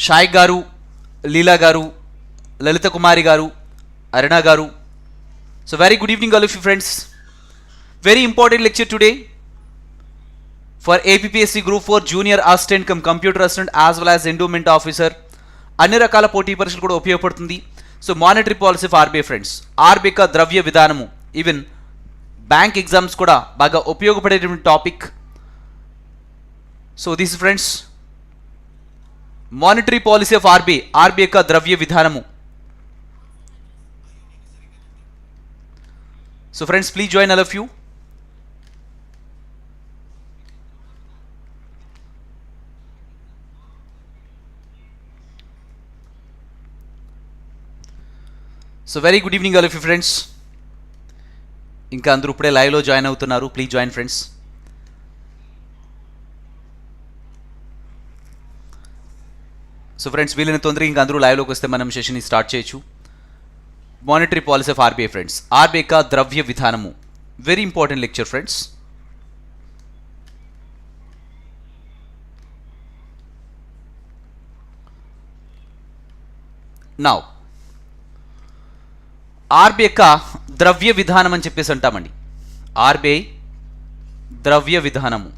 షాయ్ గారు, లీలా గారు, లలిత కుమారి గారు, అరుణ గారు. So very good evening all of you friends. Very important lecture today for APPSC Group 4 Junior Assistant cum Computer Assistant as well as Endowment Officer. అన్ని రకాల పోటీ పరీక్షలు కూడా ఉపయోగపడుతుంది. So monetary policy of RBI friends, RBI యొక్క ద్రవ్య విధానము, even bank exams కూడా బాగా ఉపయోగపడేటువంటి topic. So this friends monetary policy of RBI, RBI యొక్క ద్రవ్య విధానము. So friends, please join all of you. So very good evening all of you friends. ఇంకా అందరూ ఇప్పుడే లైవ్లో జాయిన్ అవుతున్నారు. Please join friends. So friends, వీళ్ళని తొందరగా ఇంకా అందరూ లైవ్లోకి వస్తే మనం సెషన్ని స్టార్ట్ చేయొచ్చు. Monetary policy of RBI friends, RBI का ద్రవ్య విధానము. Very important lecture friends. Now RBI का ద్రవ్య విధానం అని చెప్పేసి అంటామండి. ఆర్బీఐ ద్రవ్య విధానము.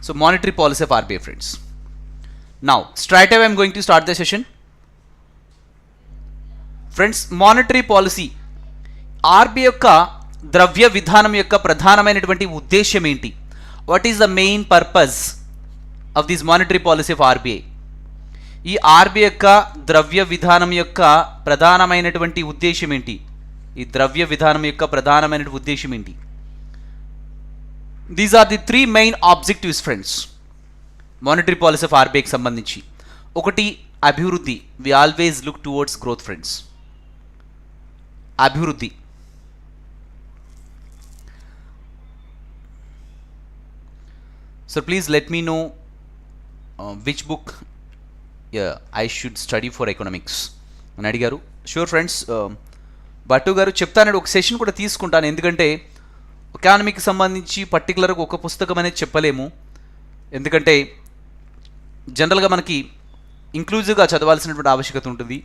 So monetary policy of RBI friends. Now, straight away I am going to start the session. Friends, monetary policy, RBI యొక్క ద్రవ్య విధానం యొక్క ప్రధానమైనటువంటి ఉద్దేశం ఏంటి? What is the main purpose of this monetary policy of RBI? ఈ RBI యొక్క ద్రవ్య విధానం యొక్క ప్రధానమైనటువంటి ఉద్దేశం ఏంటి? ఈ ద్రవ్య విధానం యొక్క ప్రధానమైన ఉద్దేశం ఏంటి? These are the three main objectives friends. Monetary policy of ఆర్బీఐకి సంబంధించి ఒకటి అభివృద్ధి. We always look towards growth friends. అభివృద్ధి. So please let me know which book I should study for economics అని అడిగారు. షూర్ ఫ్రెండ్స్, భట్టు గారు చెప్తానండి, ఒక సెషన్ కూడా తీసుకుంటాను. ఎందుకంటే ఎకానమీకి సంబంధించి పర్టికులర్గా ఒక పుస్తకం అనేది చెప్పలేము. ఎందుకంటే జనరల్గా మనకి ఇంక్లూజివ్గా చదవాల్సినటువంటి ఆవశ్యకత ఉంటుంది.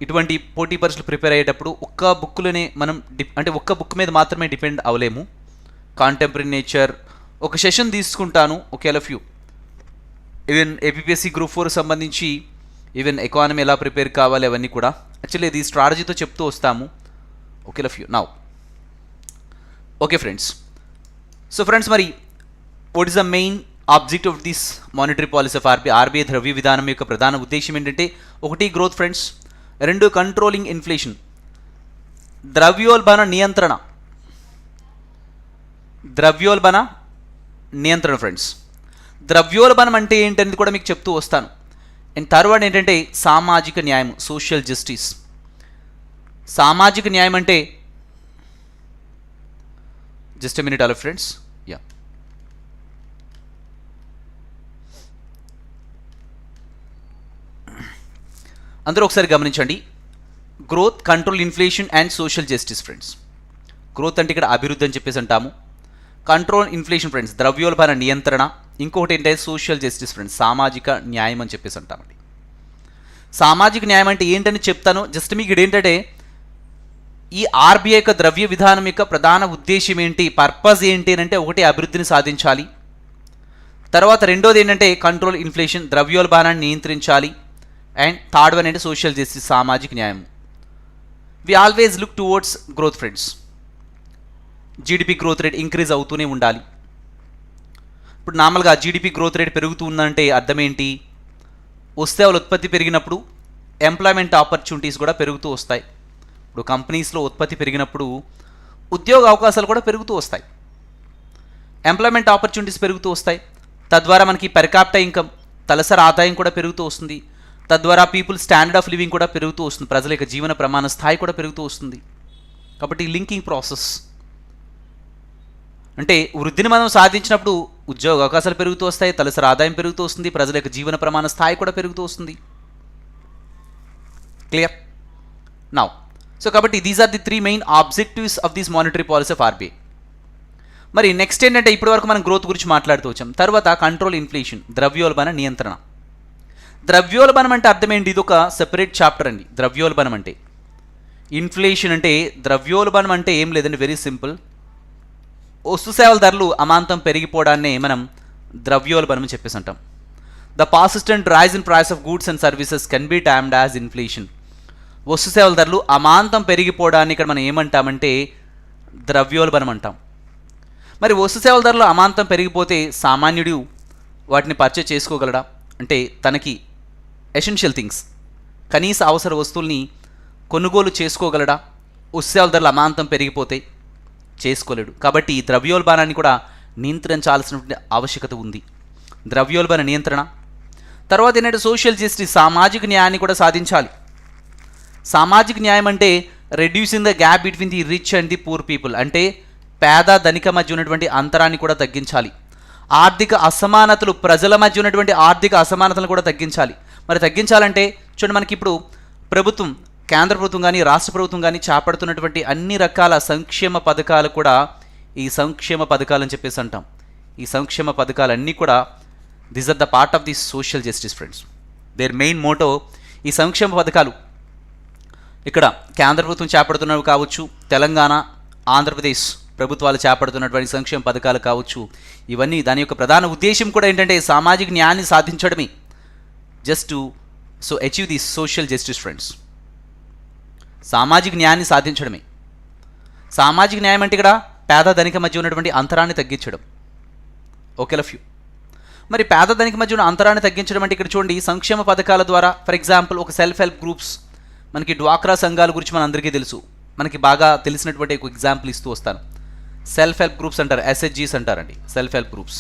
ఇటువంటి పోటీ పరీక్షలు ప్రిపేర్ అయ్యేటప్పుడు ఒక్క బుక్లోనే మనం అంటే ఒక్క బుక్ మీద మాత్రమే డిపెండ్ అవ్వలేము. కాంటెంపరీ నేచర్ ఒక సెషన్ తీసుకుంటాను. Okay all of you. Even APSC group 4 సంబంధించి ఈవెన్ ఎకానమీ ఎలా ప్రిపేర్ కావాలి అవన్నీ కూడా యాక్చువల్లీ ఇది స్ట్రాటజీతో చెప్తూ వస్తాము. Okay all of you. Now okay friends. So friends, మరి what is the main objective of this monetary policy of RBI? RBI ద్రవ్య విధానం యొక్క ప్రధాన ఉద్దేశం ఏంటంటే ఒకటి గ్రోత్ ఫ్రెండ్స్, రెండు కంట్రోలింగ్ ఇన్ఫ్లేషన్, ద్రవ్యోల్బణ నియంత్రణ. ద్రవ్యోల్బణ నియంత్రణ ఫ్రెండ్స్. ద్రవ్యోల్బణం అంటే ఏంటనేది కూడా మీకు చెప్తూ వస్తాను. అండ్ థర్డ్ ఏంటంటే సామాజిక న్యాయం, సోషల్ జస్టిస్. సామాజిక న్యాయం అంటే just a minute all friends. Yeah, అందరూ ఒకసారి గమనించండి. Growth, control inflation and social justice friends. Growth అంటే ఇక్కడ అభివృద్ధి అని చెప్పేసి అంటాము. కంట్రోల్ ఇన్ఫ్లేషన్ ఫ్రెండ్స్ ద్రవ్యోల్బణ నియంత్రణ. ఇంకొకటి ఏంటంటే సోషల్ జస్టిస్ ఫ్రెండ్స్ సామాజిక న్యాయం అని చెప్పేసి అంటామండి. సామాజిక న్యాయం అంటే ఏంటని చెప్తాను. జస్ట్ మీకు ఇక్కడ ఏంటంటే ఈ ఆర్బీఐ యొక్క ద్రవ్య విధానం యొక్క ప్రధాన ఉద్దేశం ఏంటి, పర్పస్ ఏంటి అని అంటే ఒకటి అభివృద్ధిని సాధించాలి. తర్వాత రెండోది ఏంటంటే కంట్రోల్ ఇన్ఫ్లేషన్ ద్రవ్యోల్బణాన్ని నియంత్రించాలి. అండ్ థర్డ్ వన్ అంటే సోషల్ జస్టిస్ సామాజిక న్యాయం. We always look towards growth friends. GDP growth rate increase అవుతూనే ఉండాలి. ఇప్పుడు నార్మల్గా జీడిపి గ్రోత్ రేట్ పెరుగుతూ ఉందంటే అర్థం ఏంటి? వస్తువుల ఉత్పత్తి పెరిగినప్పుడు ఎంప్లాయ్మెంట్ ఆపర్చునిటీస్ కూడా పెరుగుతూ వస్తాయి. ఇప్పుడు కంపెనీస్లో ఉత్పత్తి పెరిగినప్పుడు ఉద్యోగ అవకాశాలు కూడా పెరుగుతూ వస్తాయి. ఎంప్లాయ్మెంట్ ఆపర్చునిటీస్ పెరుగుతూ వస్తాయి. తద్వారా మనకి పర్ క్యాపిటా ఇన్కమ్ తలసరి ఆదాయం కూడా పెరుగుతూ వస్తుంది. తద్వారా పీపుల్ స్టాండర్డ్ ఆఫ్ లివింగ్ కూడా పెరుగుతూ వస్తుంది. ప్రజల యొక్క జీవన ప్రమాణ స్థాయి కూడా పెరుగుతూ వస్తుంది. కాబట్టి లింకింగ్ ప్రాసెస్ అంటే వృద్ధిని మనం సాధించినప్పుడు ఉద్యోగ అవకాశాలు పెరుగుతూ వస్తాయి, తలసరి ఆదాయం పెరుగుతూ వస్తుంది, ప్రజల యొక్క జీవన ప్రమాణ స్థాయి కూడా పెరుగుతూ వస్తుంది. Clear now. సో కాబట్టి these are the three main objectives of this monetary policy of RBI. మరి నెక్స్ట్ ఏంటంటే ఇప్పటివరకు మనం గ్రోత్ గురించి మాట్లాడుతూ వచ్చాం. తర్వాత కంట్రోల్ ఇన్ఫ్లేషన్, ద్రవ్యోల్బణ నియంత్రణ. ద్రవ్యోల్బణం అంటే అర్థం ఏంటి? ఇది ఒక సెపరేట్ చాప్టర్ అండి. ద్రవ్యోల్బణం అంటే, ఇన్ఫ్లేషన్ అంటే, ద్రవ్యోల్బణం అంటే ఏం లేదండి, వెరీ సింపుల్. వస్తు సేవల ధరలు అమాంతం పెరిగిపోవడాన్నే మనం ద్రవ్యోల్బణం అని చెప్పేసి అంటాం. The persistent rise in price of goods and services can be termed as inflation. వస్తు సేవల ధరలు అమాంతం పెరిగిపోవడాన్ని ఇక్కడ మనం ఏమంటామంటే ద్రవ్యోల్బణం అంటాం. మరి వస్తు సేవల ధరలు అమాంతం పెరిగిపోతే సామాన్యుడు వాటిని పర్చేజ్ చేసుకోగలడా? అంటే తనకి ఎసెన్షియల్ థింగ్స్, కనీస అవసర వస్తువుల్ని కొనుగోలు చేసుకోగలడా? వస్తు సేవల ధరలు అమాంతం పెరిగిపోతే చేసుకోలేడు. కాబట్టి ఈ ద్రవ్యోల్బణాన్ని కూడా నియంత్రించాల్సినటువంటి ఆవశ్యకత ఉంది. ద్రవ్యోల్బణ నియంత్రణ. తర్వాత ఏంటంటే సోషల్ జస్టిస్, సామాజిక న్యాయాన్ని కూడా సాధించాలి. సామాజిక న్యాయం అంటే reducing the gap between the rich and the poor people, అంటే పేద ధనిక మధ్య ఉన్నటువంటి అంతరాన్ని కూడా తగ్గించాలి. ఆర్థిక అసమానతలు, ప్రజల మధ్య ఉన్నటువంటి ఆర్థిక అసమానతలను కూడా తగ్గించాలి. మరి తగ్గించాలంటే చూడండి, మనకి ఇప్పుడు ప్రభుత్వం, కేంద్ర ప్రభుత్వం కానీ రాష్ట్ర ప్రభుత్వం కానీ చేపడుతున్నటువంటి అన్ని రకాల సంక్షేమ పథకాలు కూడా ఈ సంక్షేమ పథకాలు అని చెప్పేసి అంటాం. ఈ సంక్షేమ పథకాలన్నీ కూడా this are the part of the social justice friends. Their main motto ఈ సంక్షేమ పథకాలు ఇక్కడ కేంద్ర ప్రభుత్వం చేపడుతున్నవి కావచ్చు, తెలంగాణ, ఆంధ్రప్రదేశ్ ప్రభుత్వాలు చేపడుతున్నటువంటి సంక్షేమ పథకాలు కావచ్చు, ఇవన్నీ దాని యొక్క ప్రధాన ఉద్దేశం కూడా ఏంటంటే సామాజిక న్యాయాన్ని సాధించడమే. Just to achieve the social justice friends. సామాజిక న్యాయాన్ని సాధించడమే. సామాజిక న్యాయం అంటే ఇక్కడ పేద ధనిక మధ్య ఉన్నటువంటి అంతరాన్ని తగ్గించడం. ఓకేలా ఫ్యూ. మరి పేద ధనిక మధ్య ఉన్న అంతరాన్ని తగ్గించడం అంటే ఇక్కడ చూడండి, సంక్షేమ పథకాల ద్వారా ఫర్ ఎగ్జాంపుల్ ఒక సెల్ఫ్ హెల్ప్ గ్రూప్స్, మనకి డ్వాక్రా సంఘాల గురించి మన అందరికీ తెలుసు. మనకి బాగా తెలిసినటువంటి ఒక ఎగ్జాంపుల్ ఇస్తూ వస్తాను. సెల్ఫ్ హెల్ప్ గ్రూప్స్ అంటారు, SHGs అంటారండి. సెల్ఫ్ హెల్ప్ గ్రూప్స్,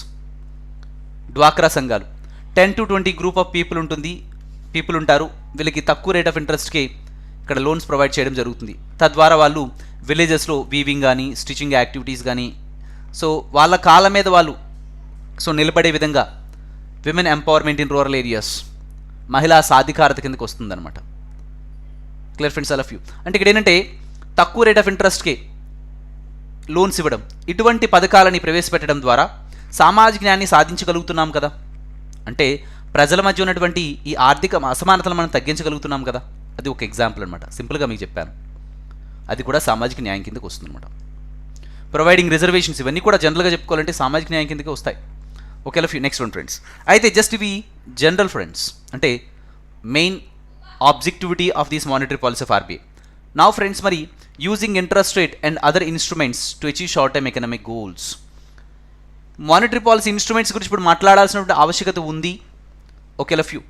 డ్వాక్రా సంఘాలు 10 to 20 గ్రూప్ ఆఫ్ పీపుల్ ఉంటారు. వీళ్ళకి తక్కువ రేట్ ఆఫ్ ఇంట్రెస్ట్కి ఇక్కడ లోన్స్ ప్రొవైడ్ చేయడం జరుగుతుంది. తద్వారా వాళ్ళు విలేజెస్లో వీవింగ్ కానీ, స్టిచింగ్ యాక్టివిటీస్ కానీ, సో వాళ్ళ కాళ్ళ మీద వాళ్ళు నిలబడే విధంగా women empowerment in rural areas, మహిళా సాధికారత కిందకి వస్తుందన్నమాట. Clear friends, all of you. అంటే ఇక్కడ ఏంటంటే తక్కువ రేట్ ఆఫ్ ఇంట్రెస్ట్కి లోన్స్ ఇవ్వడం, ఇటువంటి పథకాలని ప్రవేశపెట్టడం ద్వారా సామాజిక న్యాయాన్ని సాధించగలుగుతున్నాం కదా. అంటే ప్రజల మధ్య ఉన్నటువంటి ఈ ఆర్థిక అసమానతలు మనం తగ్గించగలుగుతున్నాం కదా. అది ఒక ఎగ్జాంపుల్ అనమాట. సింపుల్గా మీకు చెప్పాను. అది కూడా సామాజిక న్యాయం కిందకి వస్తుందన్నమాట. ప్రొవైడింగ్ రిజర్వేషన్స్, ఇవన్నీ కూడా జనరల్గా చెప్పుకోవాలంటే సామాజిక న్యాయం కిందకి వస్తాయి. ఓకేలా ఫ్యూ. నెక్స్ట్ వన్ ఫ్రెండ్స్, అయితే జస్ట్ ఇవి జనరల్ ఫ్రెండ్స్, అంటే main objectivity of this monetary policy of RBI. Now friends, మరి using interest rate and other instruments to achieve short term economic goals. Monetary policy instruments గురించి ఇప్పుడు మాట్లాడాల్సినటువంటి ఆవశ్యకత ఉంది. ఓకేలా ఫ్యూ.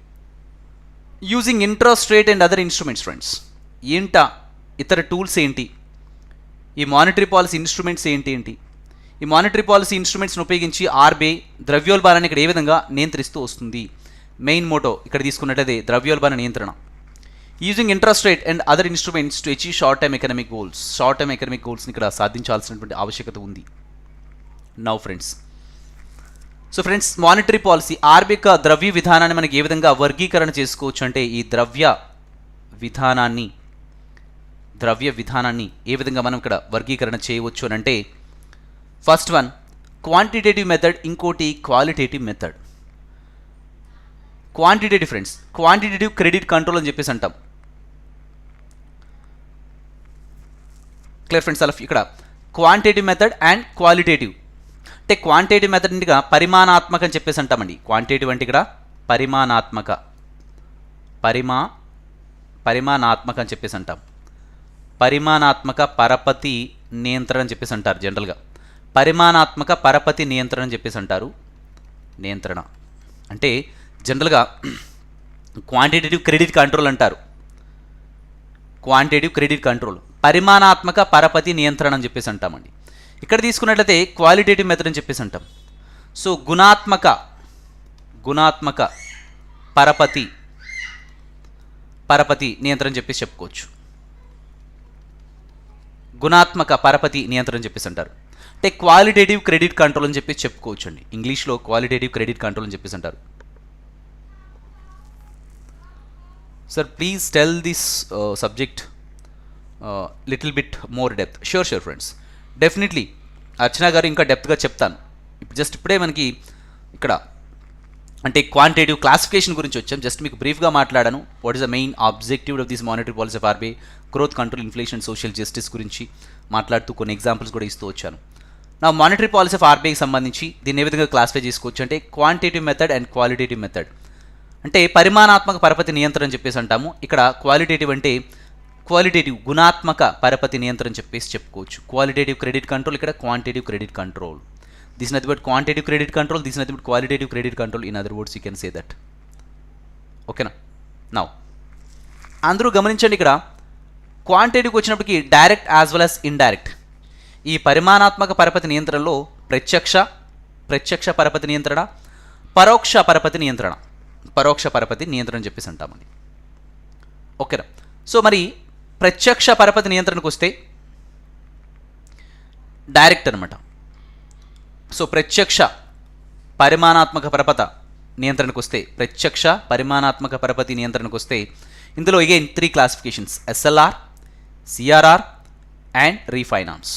Using interest rate and other instruments friends, ఏంటా ఇతర టూల్స్ ఏంటి, ఈ మానిటరీ పాలసీ ఇన్స్ట్రుమెంట్స్ ఏంటి, ఈ మానిటరీ పాలసీ ఇన్స్ట్రుమెంట్స్ని ఉపయోగించి RBI ద్రవ్యోల్బణాన్ని ఇక్కడ ఏ విధంగా నియంత్రిస్తూ వస్తుంది. మెయిన్ మోటో ఇక్కడ తీసుకున్నట్లయితే ద్రవ్యోల్బణ నియంత్రణ. Using interest rate and other instruments to achieve short term economic goals. Short term economic గోల్స్ని ఇక్కడ సాధించాల్సినటువంటి ఆవశ్యకత ఉంది. Now friends, so friends, monetary policy RBI యొక్క ద్రవ్య విధానాన్ని మనకి ఏ విధంగా వర్గీకరణ చేసుకోవచ్చు అంటే, ఈ ద్రవ్య విధానాన్ని ఏ విధంగా మనం ఇక్కడ వర్గీకరణ చేయవచ్చు అని అంటే, ఫస్ట్ వన్ క్వాంటిటేటివ్ మెథడ్, ఇంకోటి qualitative method. Quantitative friends, quantitative credit control అని చెప్పేసి అంటాం. క్లియర్ ఫ్రెండ్స్, అలా ఇక్కడ క్వాంటిటేటివ్ మెథడ్ అండ్ క్వాలిటేటివ్. అంటే క్వాంటిటేటివ్ మెథడ్ అంటే పరిమాణాత్మక అని చెప్పేసి అంటామండి. క్వాంటిటేటివ్ అంటే ఇక్కడ పరిమాణాత్మక అని చెప్పేసి అంటాం. పరిమాణాత్మక పరపతి నియంత్రణ అని చెప్పేసి అంటారు జనరల్గా. పరిమాణాత్మక పరపతి నియంత్రణ అని చెప్పేసి అంటారు. నియంత్రణ అంటే జనరల్గా క్వాంటిటేటివ్ క్రెడిట్ కంట్రోల్ అంటారు. క్వాంటిటేటివ్ క్రెడిట్ కంట్రోల్, పరిమాణాత్మక పరపతి నియంత్రణ అని చెప్పేసి అంటామండి. ఇక్కడ తీసుకున్నట్లయితే క్వాలిటేటివ్ మెథడ్ అని చెప్పేసి అంటాం. సో గుణాత్మక పరపతి నియంత్రణ చెప్పేసి చెప్పుకోవచ్చు. గుణాత్మక పరపతి నియంత్రణ చెప్పేసి అంటారు. అంటే క్వాలిటేటివ్ క్రెడిట్ కంట్రోల్ అని చెప్పేసి చెప్పుకోవచ్చు అండి. ఇంగ్లీష్లో క్వాలిటేటివ్ క్రెడిట్ కంట్రోల్ అని చెప్పేసి అంటారు. Sir, please tell this subject little bit more depth. Sure friends. Definitely అర్చన గారు ఇంకా డెప్త్గా చెప్తాను. ఇప్పుడే మనకి ఇక్కడ అంటే క్వాంటిటేటివ్ క్లాసిఫికేషన్ గురించి వచ్చాం. జస్ట్ మీకు బ్రీఫ్గా మాట్లాడాను. What is the main objective of this monetary policy of RBI, growth, control, inflation, social justice గురించి మాట్లాడుతూ కొన్ని ఎగ్జాంపుల్స్ కూడా ఇస్తూ వచ్చాను. నా మానిటరీ పాలసీ ఆఫ్ ఆర్బీఐకి సంబంధించి దీన్ని ఏ విధంగా క్లాసిఫై చేసుకోవచ్చు అంటే quantitative method and qualitative method. అంటే పరిమాణాత్మక పరపతి నియంత్రణ అని చెప్పేసి అంటాము. ఇక్కడ క్వాలిటేటివ్ అంటే క్వాలిటేటివ్ గుణాత్మక పరపతి నియంత్రణ చెప్పేసి చెప్పుకోవచ్చు. క్వాలిటేటివ్ క్రెడిట్ కంట్రోల్, ఇక్కడ quantitative credit control. This is nothing but quantitative credit control, this is nothing but qualitative credit control. In other words, you can say that. Okay na? Now, అందరూ గమనించండి, ఇక్కడ క్వాంటిటేటివ్కి వచ్చినప్పటికీ direct as well as indirect. ఈ పరిమాణాత్మక పరపతి నియంత్రణలో ప్రత్యక్ష పరపతి నియంత్రణ, పరోక్ష పరపతి నియంత్రణ చెప్పేసి అంటామండి. ఓకేనా? సో మరి ప్రత్యక్ష పరపతి నియంత్రణకు వస్తే డైరెక్ట్ అనమాట. సో ప్రత్యక్ష పరిమాణాత్మక పరపతి నియంత్రణకు వస్తే ఇందులో again 3 classifications: SLR, CRR and refinance.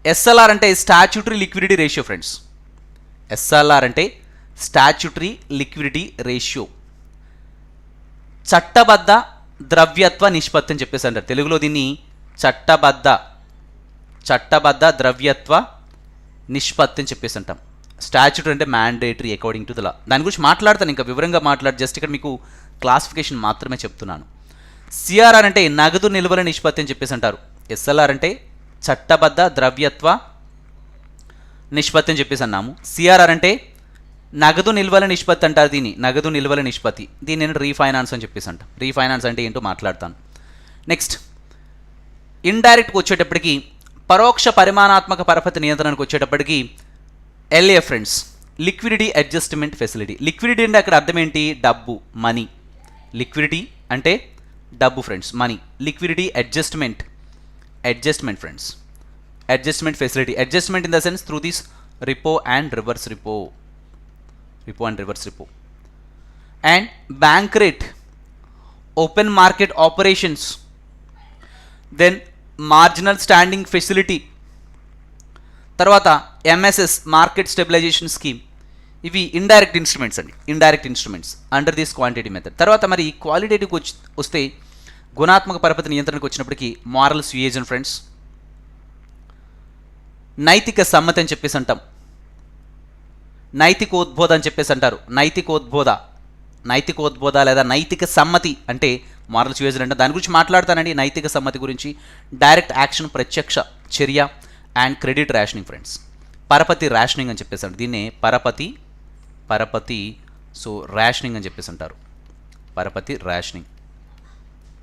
SLR అంటే statutory liquidity ratio friends. SLR అంటే స్టాచ్యూటరీ లిక్విడిటీ రేషియో, చట్టబద్ధ ద్రవ్యత్వ నిష్పత్తి అని చెప్పేసి అంటారు. తెలుగులో దీన్ని చట్టబద్ధ ద్రవ్యత్వ నిష్పత్తి అని చెప్పేసి అంటాం. స్టాచ్యూటరీ అంటే మ్యాండేటరీ అకార్డింగ్ టు ద లా. దాని గురించి మాట్లాడతాను, ఇంకా వివరంగా జస్ట్ ఇక్కడ మీకు క్లాసిఫికేషన్ మాత్రమే చెప్తున్నాను. సిఆర్ఆర్ అంటే నగదు నిల్వల నిష్పత్తి అని చెప్పేసి అంటారు. ఎస్ఎల్ఆర్ అంటే చట్టబద్ధ ద్రవ్యత్వ నిష్పత్తి అని చెప్పేసి అన్నాము. సిఆర్ఆర్ అంటే నగదు నిల్వల నిష్పత్తి అంటారు. దీన్ని నేను రీఫైనాన్స్ అని చెప్పేసి అంటాం. రీఫైనాన్స్ అంటే ఏంటో మాట్లాడతాను. నెక్స్ట్ ఇండైరెక్ట్కి వచ్చేటప్పటికి పరోక్ష పరిమాణాత్మక పరపతి నియంత్రణకు వచ్చేటప్పటికి LA friends, liquidity adjustment facility. Liquidity అంటే అక్కడ అర్థం ఏంటి? డబ్బు, మనీ. లిక్విడిటీ అంటే డబ్బు friends, money. Liquidity adjustment friends, adjustment facility. Adjustment in the sense through this repo and reverse repo. And bank rate, open market operations, then marginal standing facility, తర్వాత MSS market stabilisation scheme. ఇవి indirect instruments under this quantity method. తర్వాత మరి క్వాలిటేటివ్కి వస్తే గుణాత్మక పరపతి నియంత్రణకు వచ్చినప్పటికీ moral సుయేజన్ friends, నైతిక సమ్మతి అని చెప్పేసి అంటాం. నైతికోద్బోధ అని చెప్పేసి అంటారు. నైతికోద్బోధ లేదా నైతిక సమ్మతి అంటే మారల్ సుయేజన్ అంటే దాని గురించి మాట్లాడతానండి. నైతిక సమ్మతి గురించి. డైరెక్ట్ యాక్షన్, ప్రత్యక్ష చర్య అండ్ క్రెడిట్ రేషనింగ్ ఫ్రెండ్స్. పరపతి రేషనింగ్ అని చెప్పేసి అంటారు. దీన్నే పరపతి సో రేషనింగ్ అని చెప్పేసి అంటారు. పరపతి రేషనింగ్.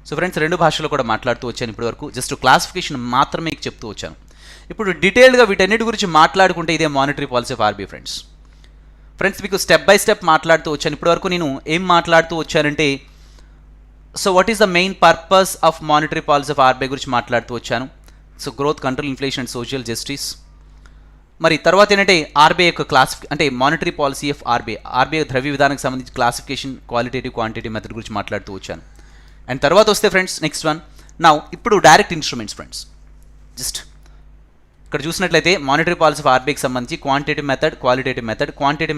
సో ఫ్రెండ్స్, 2 భాషల్లో కూడా మాట్లాడుతూ వచ్చాను ఇప్పటివరకు. జస్ట్ క్లాసిఫికేషన్ మాత్రమే చెప్తూ వచ్చాను. ఇప్పుడు డీటెయిల్గా వీటన్నిటి గురించి మాట్లాడుకుంటే ఇదే monetary policy of RBI friends. మీకు స్టెప్ బై స్టెప్ మాట్లాడుతూ వచ్చాను. ఇప్పటివరకు నేను ఏం మాట్లాడుతూ వచ్చానంటే, so what is the main purpose of monetary policy of RBI గురించి మాట్లాడుతూ వచ్చాను. So growth, control, inflation and social justice. మరి తర్వాత ఏంటంటే ఆర్బీఐ యొక్క అంటే మానిటరీ పాలసీ ఆఫ్ ఆర్బీఐ ద్రవ్య విధానానికి సంబంధించి క్లాసిఫికేషన్, క్వాలిటేటివ్, క్వాంటిటేటివ్ మెథడ్ గురించి మాట్లాడుతూ వచ్చాను. అండ్ తర్వాత వస్తే ఫ్రెండ్స్ నెక్స్ట్ వన్ ఇప్పుడు డైరెక్ట్ ఇన్స్ట్రుమెంట్స్ ఫ్రెండ్స్. జస్ట్ ఇక్కడ చూసినట్లయితే మానిటరీ పాలసీ ఆఫ్ ఆర్బీఐకి సంబంధించి quantitative method, qualitative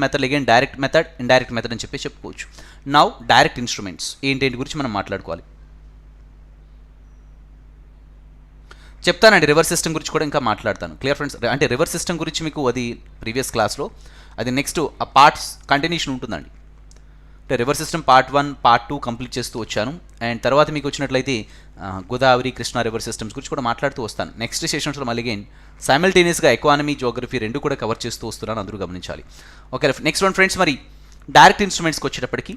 method again direct method, indirect method అని చెప్పి చెప్పుకోవచ్చు. డైరెక్ట్ ఇన్స్ట్రుమెంట్స్ ఏంటి గురించి మనం మాట్లాడుకోవాలి. చెప్తానండి, రివర్స్ సిస్టమ్ గురించి కూడా ఇంకా మాట్లాడతాను. Clear friends? అంటే రివర్స్ సిస్టమ్ గురించి మీకు అది ప్రీవియస్ క్లాస్లో, అది నెక్స్ట్ ఆ పార్ట్స్ కంటిన్యూషన్ ఉంటుందండి. అంటే reverse system part 1, part 2 complete చేస్తూ వచ్చాను. అండ్ తర్వాత మీకు వచ్చినట్లయితే గోదావరి, కృష్ణా రివర్స్ సిస్టమ్స్ గురించి కూడా మాట్లాడుతూ వస్తాను. నెక్స్ట్ సెషన్స్లో మళ్ళీ అగైన్ సైమల్టేనియస్గా ఎకానమీ, జోగ్రఫీ 2 కూడా కవర్ చేస్తూ వస్తున్నాను, అందరూ గమనించాలి. ఓకే, నెక్స్ట్ వన్ ఫ్రెండ్స్, మరి డైరెక్ట్ ఇన్స్ట్రుమెంట్స్కి వచ్చేటప్పటికి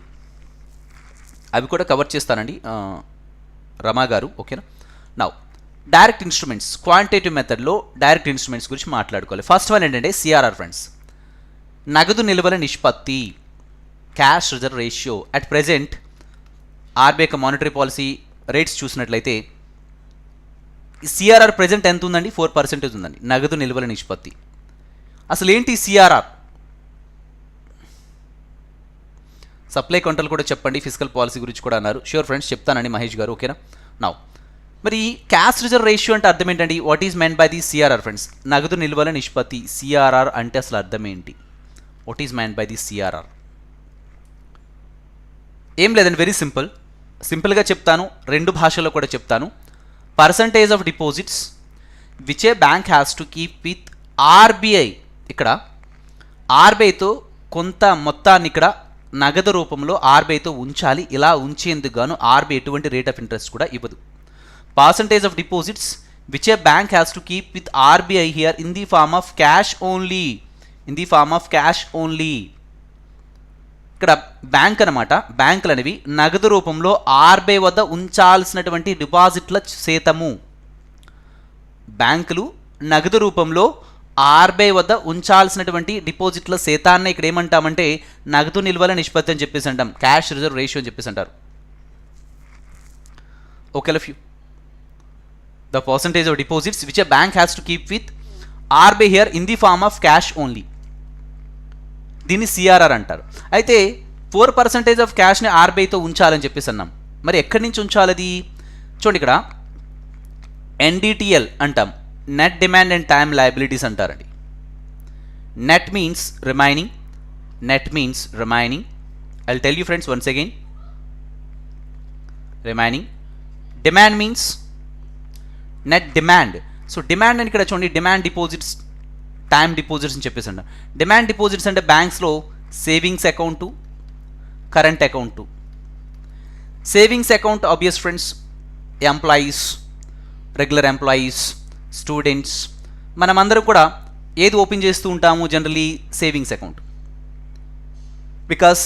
అవి కూడా కవర్ చేస్తానండి రమా గారు. ఓకేనా? డైరెక్ట్ ఇన్స్ట్రుమెంట్స్ క్వాంటిటేటివ్ మెథడ్లో డైరెక్ట్ ఇన్స్ట్రుమెంట్స్ గురించి మాట్లాడుకోవాలి. ఫస్ట్ వన్ ఏంటంటే సిఆర్ఆర్ ఫ్రెండ్స్, నగదు నిల్వల నిష్పత్తి, cash reserve ratio. At present RBI యొక్క మానిటరీ పాలసీ రేట్స్ చూసినట్లయితే సిఆర్ఆర్ ప్రెజెంట్ ఎంత ఉందండి? 4% ఉందండి, నగదు నిల్వల నిష్పత్తి. అసలు ఏంటి సిఆర్ఆర్? సప్లై కంట్రోల్ కూడా చెప్పండి, ఫిజికల్ పాలసీ గురించి కూడా అన్నారు. ష్యూర్ ఫ్రెండ్స్, చెప్తానండి మహేష్ గారు. ఓకేనా? మరి క్యాష్ రిజర్వ్ రేషియో అంటే అర్థం ఏంటండి? What is meant by the CRR friends? నగదు నిల్వల నిష్పత్తి. సిఆర్ఆర్ అంటే అసలు అర్థం ఏంటి? What is meant by the CRR? ఏం లేదండి, వెరీ సింపుల్గా చెప్తాను, రెండు భాషల్లో కూడా చెప్తాను. Percentage of deposits which a bank has to keep with RBI. ఇక్కడ ఆర్బీఐతో కొంత మొత్తాన్ని ఇక్కడ నగదు రూపంలో ఆర్బీఐతో ఉంచాలి. ఇలా ఉంచేందుకు గాను ఆర్బీఐ ఎటువంటి రేట్ ఆఫ్ ఇంట్రెస్ట్ కూడా ఇవ్వదు. Percentage of deposits which a bank has to keep with RBI here in the form of cash only. In the form of cash only. ఇక్కడ బ్యాంక్ అనమాట, బ్యాంకులు అనేవి నగదు రూపంలో ఆర్బీఐ వద్ద ఉంచాల్సినటువంటి డిపాజిట్ల శాతము. బ్యాంకులు నగదు రూపంలో ఆర్బీఐ వద్ద ఉంచాల్సినటువంటి డిపాజిట్ల శాతాన్ని ఇక్కడ ఏమంటామంటే నగదు నిల్వల నిష్పత్తి అని చెప్పేసి అంటాం. క్యాష్ రిజర్వ్ రేషియో అని చెప్పేసి అంటారు. Okay few. The percentage of deposits which a bank has to keep with RBI here in the form of cash only. దీన్ని సిఆర్ఆర్ అంటారు. అయితే 4% ఆఫ్ క్యాష్ని ఆర్బీఐతో ఉంచాలని చెప్పేసి అన్నాం. మరి ఎక్కడి నుంచి ఉంచాలి అది? చూడండి, ఇక్కడ ఎన్డిటిఎల్ అంటాం, net demand and time liabilities అంటారండి. Net means remaining. Net means remaining. I will tell you friends once again. Remaining. Demand means net demand. So demand అని ఇక్కడ చూడండి, డిమాండ్ డిపాజిట్స్, టైమ్ డిపాజిట్స్ అని చెప్పేసి అంటాం. డిమాండ్ డిపాజిట్స్ అంటే బ్యాంక్స్లో savings account, current account. Savings account obvious friends, employees, regular employees, students, మనమందరం కూడా ఏది ఓపెన్ చేస్తూ ఉంటాము? Generally savings account. Because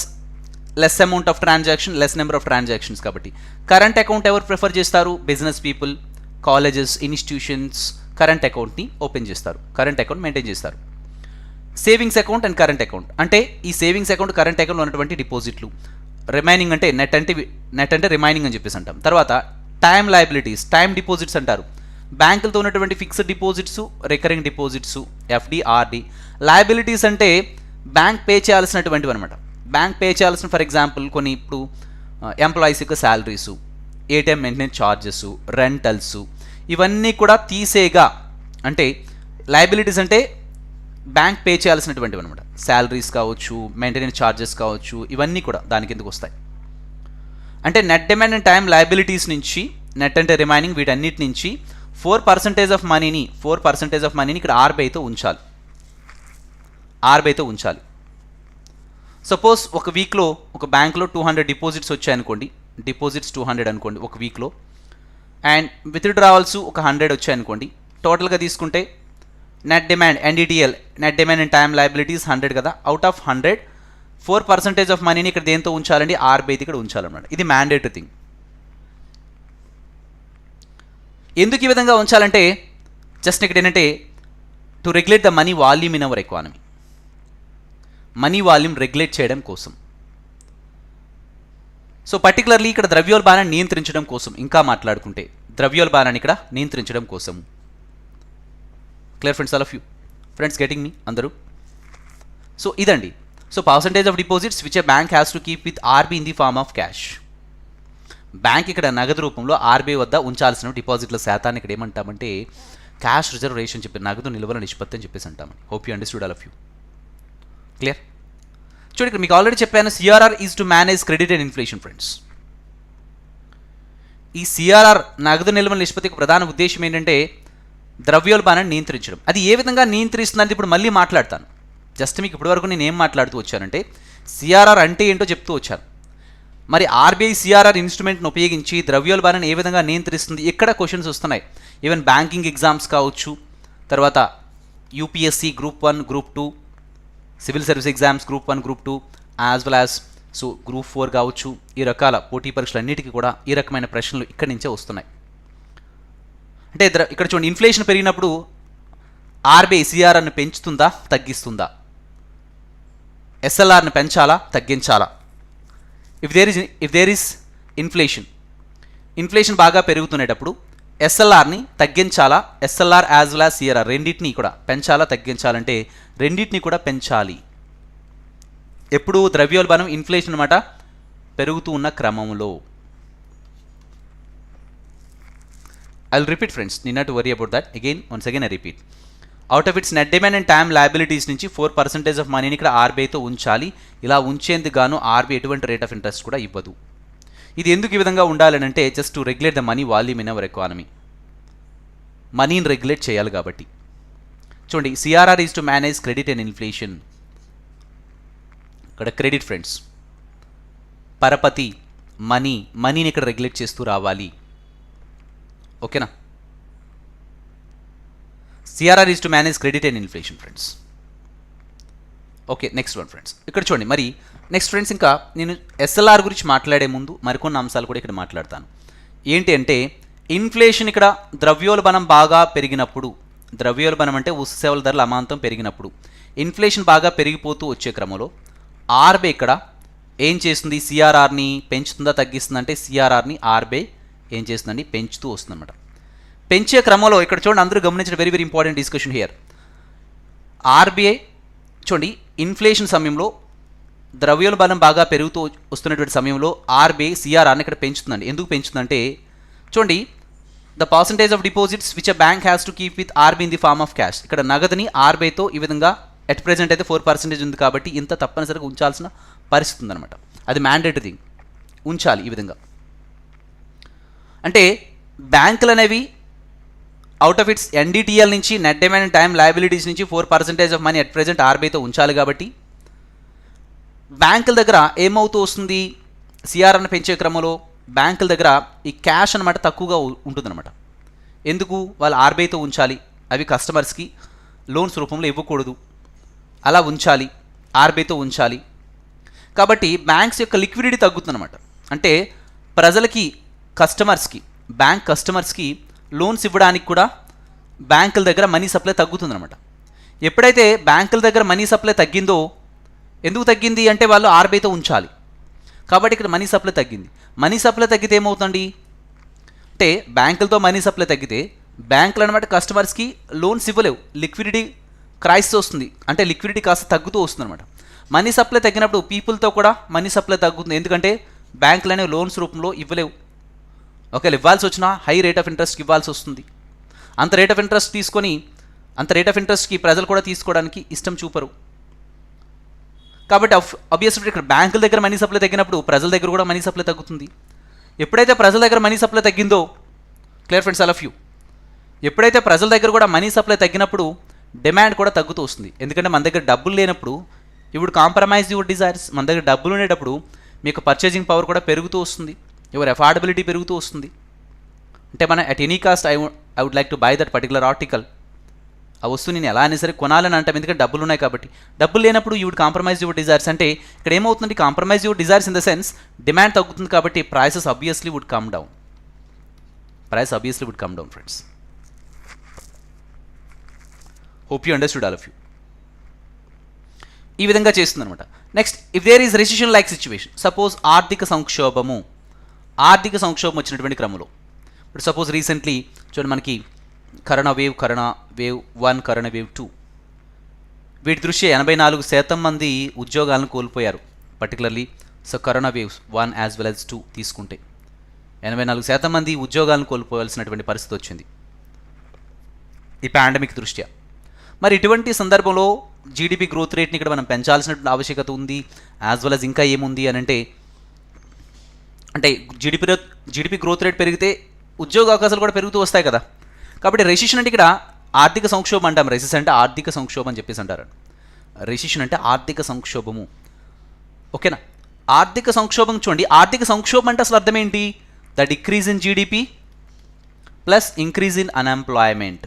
less amount of transaction, less number of transactions కాబట్టి. కరెంట్ అకౌంట్ ఎవరు ప్రిఫర్ చేస్తారు? Business people, colleges, institutions current అకౌంట్ని open చేస్తారు, కరెంట్ అకౌంట్ మెయింటైన్ చేస్తారు. Savings account and current account అంటే ఈ సేవింగ్స్ అకౌంట్, కరెంట్ అకౌంట్లో ఉన్నటువంటి డిపాజిట్లు. రిమైనింగ్ అంటే నెట్ అంటే రిమైనింగ్ అని చెప్పేసి అంటాం. తర్వాత టైమ్ లయబిలిటీస్, టైమ్ డిపాజిట్స్ అంటారు. బ్యాంకులతో ఉన్నటువంటి fixed deposits, recurring deposits, FD, RD. Liabilities అంటే బ్యాంక్ పే చేయాల్సినటువంటివి అనమాట. బ్యాంక్ పే చేయాల్సిన, ఫర్ ఎగ్జాంపుల్ కొన్ని ఇప్పుడు ఎంప్లాయీస్ యొక్క salaries, ATM maintenance charges, rentals, ఇవన్నీ కూడా తీసేగా. అంటే లయబిలిటీస్ అంటే బ్యాంక్ పే చేయాల్సినటువంటివి అనమాట. శాలరీస్ కావచ్చు, మెయింటెనెన్స్ ఛార్జెస్ కావచ్చు, ఇవన్నీ కూడా దాని కిందకు వస్తాయి. అంటే net demand and time liabilities నుంచి, నెట్ అంటే రిమైనింగ్, వీటన్నిటి నుంచి 4% ఆఫ్ మనీని, 4% ఆఫ్ మనీని ఇక్కడ ఆర్బీఐతో ఉంచాలి. ఆర్బీఐతో ఉంచాలి. సపోజ్ ఒక వీక్లో ఒక బ్యాంక్లో 200 డిపాజిట్స్ వచ్చాయనుకోండి, డిపాజిట్స్ 200 అనుకోండి ఒక వీక్లో, అండ్ విత్డ్రావల్స్ ఒక 100 వచ్చాయనుకోండి. టోటల్గా తీసుకుంటే net demand, NDTL, net demand and time liabilities 100 కదా. అవుట్ ఆఫ్ 100 4% ఆఫ్ మనీని ఇక్కడ దేంతో ఉంచాలండి? ఆర్బీఐ ఇక్కడ ఉంచాలన్నమాట. ఇది మ్యాండేటరీ థింగ్. ఎందుకు ఈ విధంగా ఉంచాలంటే జస్ట్ ఇక్కడ ఏంటంటే to regulate the money volume in our economy. Money volume regulate చేయడం కోసం. సో పర్టికులర్లీ ఇక్కడ ద్రవ్యోల్బణాన్ని నియంత్రించడం కోసం, ఇంకా మాట్లాడుకుంటే ద్రవ్యోల్బణాన్ని ఇక్కడ నియంత్రించడం కోసం. Clear friends, all of you friends getting మీ అందరూ? సో ఇదండి. So percentage of deposits which a bank has to keep with RBI in the form of cash. Bank ఇక్కడ నగదు రూపంలో ఆర్బీఐ వద్ద ఉంచాల్సిన డిపాజిట్ల శాతాన్ని ఇక్కడ ఏమంటామంటే క్యాష్ రిజర్వ్ రేషియో అని చెప్పి, నగదు నిల్వల నిష్పత్తి అని చెప్పేసి అంటామని. Hope you understood all of you. Clear? చూడండి, ఇక్కడ మీకు ఆల్రెడీ చెప్పాను, CRR is to manage credit and inflation friends. ఈ సిఆర్ఆర్ నగదు నిల్వల నిష్పత్తి యొక్క ప్రధాన ఉద్దేశం ఏంటంటే ద్రవ్యోల్బణాన్ని నియంత్రించడం. అది ఏ విధంగా నియంత్రిస్తుందని ఇప్పుడు మళ్ళీ మాట్లాడతాను. జస్ట్ మీకు ఇప్పటివరకు నేను ఏం మాట్లాడుతూ వచ్చానంటే సిఆర్ఆర్ అంటే ఏంటో చెప్తూ వచ్చాను. మరి ఆర్బీఐ సిఆర్ఆర్ ఇన్స్ట్రుమెంట్ను ఉపయోగించి ద్రవ్యోల్బణాన్ని ఏ విధంగా నియంత్రిస్తుంది? ఇక్కడ క్వశ్చన్స్ వస్తున్నాయి. ఈవెన్ బ్యాంకింగ్ ఎగ్జామ్స్ కావచ్చు, తర్వాత UPSC group 1, group 2, civil service exams group 1, group 2, as well as so group 4 కావచ్చు. ఈ రకాల పోటీ పరీక్షలు అన్నిటికీ కూడా ఈ రకమైన ప్రశ్నలు ఇక్కడి నుంచే వస్తున్నాయి. అంటే ఇక్కడ చూడండి, ఇన్ఫ్లేషన్ పెరిగినప్పుడు ఆర్బీఐ సిఆర్ఆర్ని పెంచుతుందా, తగ్గిస్తుందా? ఎస్ఎల్ఆర్ని పెంచాలా, తగ్గించాలా? ఇఫ్ దేర్ ఇస్ ఇన్ఫ్లేషన్ బాగా పెరుగుతునేటప్పుడు ఎస్ఎల్ఆర్ని తగ్గించాలా, SLR as well as CRR రెండింటినీ కూడా పెంచాలా, తగ్గించాలంటే రెండింటినీ కూడా పెంచాలి. ఎప్పుడు? ద్రవ్యోల్బణం, ఇన్ఫ్లేషన్ అన్నమాట పెరుగుతూ ఉన్న క్రమంలో. I will repeat friends, need not worry about that. Once again I repeat. Out of it's net demand and time liabilities నుంచి 4% ఆఫ్ మనీని ఇక్కడ ఆర్బీఐతో ఉంచాలి. ఇలా ఉంచేందుకు గాను ఆర్బీఐ ఎటువంటి రేట్ ఆఫ్ ఇంట్రెస్ట్ కూడా ఇవ్వదు. ఇది ఎందుకు ఈ విధంగా ఉండాలని అంటే just to regulate the money volume in our economy. మనీని రెగ్యులేట్ చేయాలి కాబట్టి. చూడండి, CRR is to manage credit and inflation. ఇక్కడ క్రెడిట్ ఫ్రెండ్స్, పరపతి, మనీని ఇక్కడ రెగ్యులేట్ చేస్తూ రావాలి. ఓకేనా? CRR is to manage credit and inflation friends. Okay, next one friends. ఇక్కడ చూడండి, మరి నెక్స్ట్ ఫ్రెండ్స్, ఇంకా నేను ఎస్ఎల్ఆర్ గురించి మాట్లాడే ముందు మరికొన్ని అంశాలు కూడా ఇక్కడ మాట్లాడతాను. ఏంటి అంటే ఇన్ఫ్లేషన్ ఇక్కడ ద్రవ్యోల్బణం బాగా పెరిగినప్పుడు, ద్రవ్యోల్బణం అంటే వస్తు సేవల ధరలు అమాంతం పెరిగినప్పుడు, ఇన్ఫ్లేషన్ బాగా పెరిగిపోతూ వచ్చే క్రమంలో ఆర్బీఐ ఇక్కడ ఏం చేస్తుంది? సిఆర్ఆర్ని పెంచుతుందా తగ్గిస్తుందా అంటే సిఆర్ఆర్ని ఆర్బీఐ ఏం చేస్తుందండి? పెంచుతూ వస్తుందన్నమాట. పెంచే క్రమంలో ఇక్కడ చూడండి, అందరూ గమనించిన very very important discussion here. RBI చూడండి, ఇన్ఫ్లేషన్ సమయంలో ద్రవ్యోల్బణం బాగా పెరుగుతూ వస్తున్నటువంటి సమయంలో ఆర్బీఐ సిఆర్ఆర్ని ఇక్కడ పెంచుతుందండి. ఎందుకు పెంచుతుందంటే చూడండి, the percentage of deposits which a bank has to keep with RBI in the form of cash. ఇక్కడ నగదుని ఆర్బీఐతో ఈ విధంగా ఎట్ ప్రెజెంట్ అయితే 4% ఉంది కాబట్టి ఇంత తప్పనిసరిగా ఉంచాల్సిన పరిస్థితి ఉందన్నమాట. అది మ్యాండేటరీ థింగ్, ఉంచాలి ఈ విధంగా. అంటే బ్యాంకులు అనేవి అవుట్ ఆఫ్ ఇట్స్ ఎన్డీటీఎల్ నుంచి net demand and time liabilities నుంచి 4% ఆఫ్ మనీ అట్ ప్రెజెంట్ ఆర్బీఐతో ఉంచాలి కాబట్టి బ్యాంకుల దగ్గర ఏమవుతూ వస్తుంది? సిఆర్ఆర్ని పెంచే క్రమంలో బ్యాంకుల దగ్గర ఈ క్యాష్ అనమాట తక్కువగా ఉంటుందన్నమాట. ఎందుకు? వాళ్ళు ఆర్బీఐతో ఉంచాలి, అవి కస్టమర్స్కి లోన్స్ రూపంలో ఇవ్వకూడదు, అలా ఉంచాలి, ఆర్బీఐతో ఉంచాలి. కాబట్టి బ్యాంక్స్ యొక్క లిక్విడిటీ తగ్గుతుందన్నమాట. అంటే ప్రజలకి, కస్టమర్స్కి, బ్యాంక్ కస్టమర్స్కి లోన్స్ ఇవ్వడానికి కూడా బ్యాంకుల దగ్గర మనీ సప్లై తగ్గుతుందన్నమాట. ఎప్పుడైతే బ్యాంకుల దగ్గర మనీ సప్లై తగ్గిందో, ఎందుకు తగ్గింది అంటే వాళ్ళు ఆర్బీఐతో ఉంచాలి కాబట్టి ఇక్కడ మనీ సప్లై తగ్గింది. మనీ సప్లై తగ్గితే ఏమవుతుంది అంటే బ్యాంకులతో మనీ సప్లై తగ్గితే బ్యాంకులు అనమాట కస్టమర్స్కి లోన్స్ ఇవ్వలేవు, లిక్విడిటీ క్రైసిస్ వస్తుంది. అంటే లిక్విడిటీ కాస్త తగ్గుతూ వస్తుంది అనమాట. మనీ సప్లై తగ్గినప్పుడు పీపుల్తో కూడా మనీ సప్లై తగ్గుతుంది, ఎందుకంటే బ్యాంకులు అనేవి లోన్స్ రూపంలో ఇవ్వలేవు. ఒకవేళ ఇవ్వాల్సి వచ్చినా హై రేట్ ఆఫ్ ఇంట్రెస్ట్కి ఇవ్వాల్సి వస్తుంది. అంత రేట్ ఆఫ్ ఇంట్రెస్ట్కి ప్రజలు కూడా తీసుకోవడానికి ఇష్టం చూపరు. కాబట్టి ఆబ్వియస్లీ ఇక్కడ బ్యాంకుల దగ్గర మనీ సప్లై తగ్గినప్పుడు ప్రజల దగ్గర కూడా మనీ సప్లై తగ్గుతుంది. ఎప్పుడైతే ప్రజల దగ్గర మనీ సప్లై తగ్గిందో, clear friends, all of you, ఎప్పుడైతే ప్రజల దగ్గర కూడా మనీ సప్లై తగ్గినప్పుడు డిమాండ్ కూడా తగ్గుతూ వస్తుంది. ఎందుకంటే మన దగ్గర డబ్బులు లేనప్పుడు ఇప్పుడు కాంప్రమైజ్ యువర్ డిజైర్స్. మన దగ్గర డబ్బులు ఉండేటప్పుడు మీకు పర్చేజింగ్ పవర్ కూడా పెరుగుతూ వస్తుంది, యువర్ అఫోర్డబిలిటీ పెరుగుతూ వస్తుంది. అంటే మనం at any cost I would like to buy that particular article, ఆ వస్తువు నేను ఎలా అయినా సరే కొనాలని అంటాం, ఎందుకంటే డబ్బులు ఉన్నాయి కాబట్టి. డబ్బులు లేనప్పుడు you would compromise your desires. అంటే ఇక్కడ ఏమవుతుంది? Compromise your desires in the sense demand తగ్గుతుంది కాబట్టి prices obviously would come down. Friends. Hope you understood all of you. ఈ విధంగా చేస్తుంది అనమాట. Next, if there is recession like situation, suppose ఆర్థిక సంక్షోభం వచ్చినటువంటి క్రమంలో, ఇప్పుడు సపోజ్ రీసెంట్లీ చూడండి మనకి కరోనా వేవ్ 1, కరోనా వేవ్ 2, వీటి దృష్ట్యా 84% మంది ఉద్యోగాలను కోల్పోయారు. Particularly corona waves 1 as well as 2 తీసుకుంటే 84% మంది ఉద్యోగాలను కోల్పోవాల్సినటువంటి పరిస్థితి వచ్చింది ఈ పాండమిక్ దృష్ట్యా. మరి ఇటువంటి సందర్భంలో జీడిపి గ్రోత్ రేట్ని ఇక్కడ మనం పెంచాల్సినటువంటి ఆవశ్యకత ఉంది. యాజ్ వెల్ యాజ్ ఇంకా ఏముంది అని అంటే జీడిపి గ్రోత్ రేట్ పెరిగితే ఉద్యోగ అవకాశాలు కూడా పెరుగుతూ వస్తాయి కదా. కాబట్టి రెసిషన్ అంటే ఇక్కడ ఆర్థిక సంక్షోభం అంటాం. రెసిషన్ అంటే ఆర్థిక సంక్షోభం అని చెప్పేసి అంటారు. రెసిషన్ అంటే ఆర్థిక సంక్షోభము. ఓకేనా? ఆర్థిక సంక్షోభం చూడండి, ఆర్థిక సంక్షోభం అంటే అసలు అర్థం ఏంటి? The decrease in GDP plus increase in unemployment.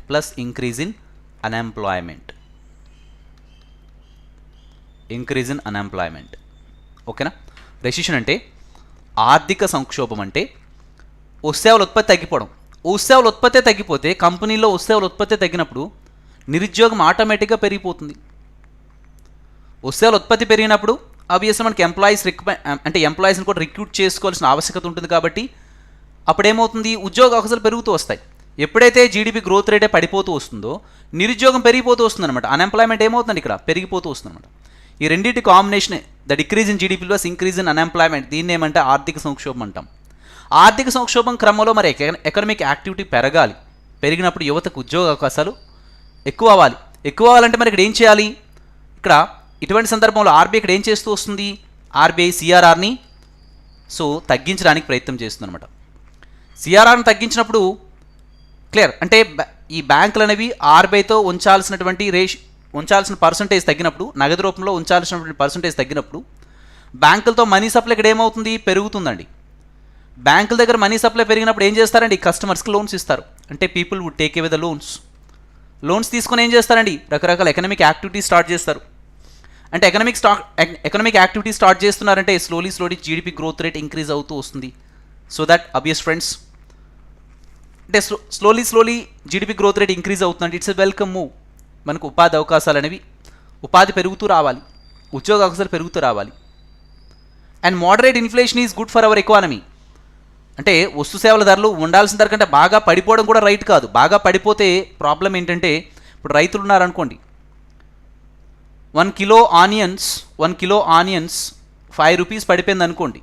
ఓకేనా? రెసిషన్ అంటే ఆర్థిక సంక్షోభం అంటే వస్తువుల ఉత్పత్తి తగ్గిపోవడం. వస్తువుల ఉత్పత్తి తగ్గిపోతే, కంపెనీలో వస్తువుల ఉత్పత్తి తగ్గినప్పుడు నిరుద్యోగం ఆటోమేటిక్గా పెరిగిపోతుంది. వస్తువుల ఉత్పత్తి పెరిగినప్పుడు ఆబ్వియస్గా మనకి ఎంప్లాయీస్ని కూడా రిక్రూట్ చేసుకోవాల్సిన ఆవశ్యకత ఉంటుంది. కాబట్టి అప్పుడేమవుతుంది? ఉద్యోగ అవకాశాలు పెరుగుతూ వస్తాయి. ఎప్పుడైతే జీడిపి గ్రోత్ రేటే పడిపోతూ వస్తుందో నిరుద్యోగం పెరిగిపోతూ వస్తుంది అనమాట. అన్ఎంప్లాయ్మెంట్ ఏమవుతుంది? ఇక్కడ పెరిగిపోతూ వస్తుంది అనమాట. ఈ రెండింటి కాంబినేషనే the decrease in GDP plus increase in unemployment. దీన్ని ఏమంటే ఆర్థిక సంక్షోభం అంటాం. ఆర్థిక సంక్షోభం క్రమంలో మరి ఎకనామిక్ యాక్టివిటీ పెరగాలి, పెరిగినప్పుడు యువతకు ఉద్యోగ అవకాశాలు ఎక్కువ అవ్వాలంటే మరి ఇక్కడ ఏం చేయాలి? ఇక్కడ ఇటువంటి సందర్భంలో ఆర్బీఐ ఇక్కడ ఏం చేస్తూ వస్తుంది? ఆర్బీఐ సిఆర్ఆర్ని తగ్గించడానికి ప్రయత్నం చేస్తుంది అనమాట. సిఆర్ఆర్ని తగ్గించినప్పుడు క్లియర్ అంటే ఈ బ్యాంకులు అనేవి ఆర్బీఐతో ఉంచాల్సిన పర్సంటేజ్ తగ్గినప్పుడు, నగదు రూపంలో ఉంచాల్సినటువంటి పర్సంటేజ్ తగ్గినప్పుడు బ్యాంకులతో మనీ సప్లై ఇక్కడ ఏమవుతుంది? పెరుగుతుందండి. బ్యాంకుల దగ్గర మనీ సప్లై పెరిగినప్పుడు ఏం చేస్తారండి? కస్టమర్స్కి లోన్స్ ఇస్తారు. అంటే people would take away the loans తీసుకొని ఏం చేస్తారండి? రకరకాల ఎకనామిక్ యాక్టివిటీ స్టార్ట్ చేస్తారు. అంటే ఎకనామిక్ యాక్టివిటీ స్టార్ట్ చేస్తున్నారంటే slowly GDP growth rate increase అవుతూ వస్తుంది. సో దట్ అబియస్ ఫ్రెండ్స్, అంటే slowly GDP growth rate increase అవుతుందంటే ఇట్స్ ఎ వెల్కమ్ మూవ్. మనకు ఉపాధి అవకాశాలు అనేవి పెరుగుతూ రావాలి, ఉద్యోగ అవకాశాలు పెరుగుతూ రావాలి. And moderate inflation is good for our economy. అంటే వస్తు సేవల ధరలు ఉండాల్సిన ధర కంటే బాగా పడిపోవడం కూడా రైట్ కాదు. బాగా పడిపోతే ప్రాబ్లం ఏంటంటే, ఇప్పుడు రైతులు ఉన్నారనుకోండి, 1 కిలో ఆనియన్స్ 5 రూపీస్ పడిపోయింది అనుకోండి,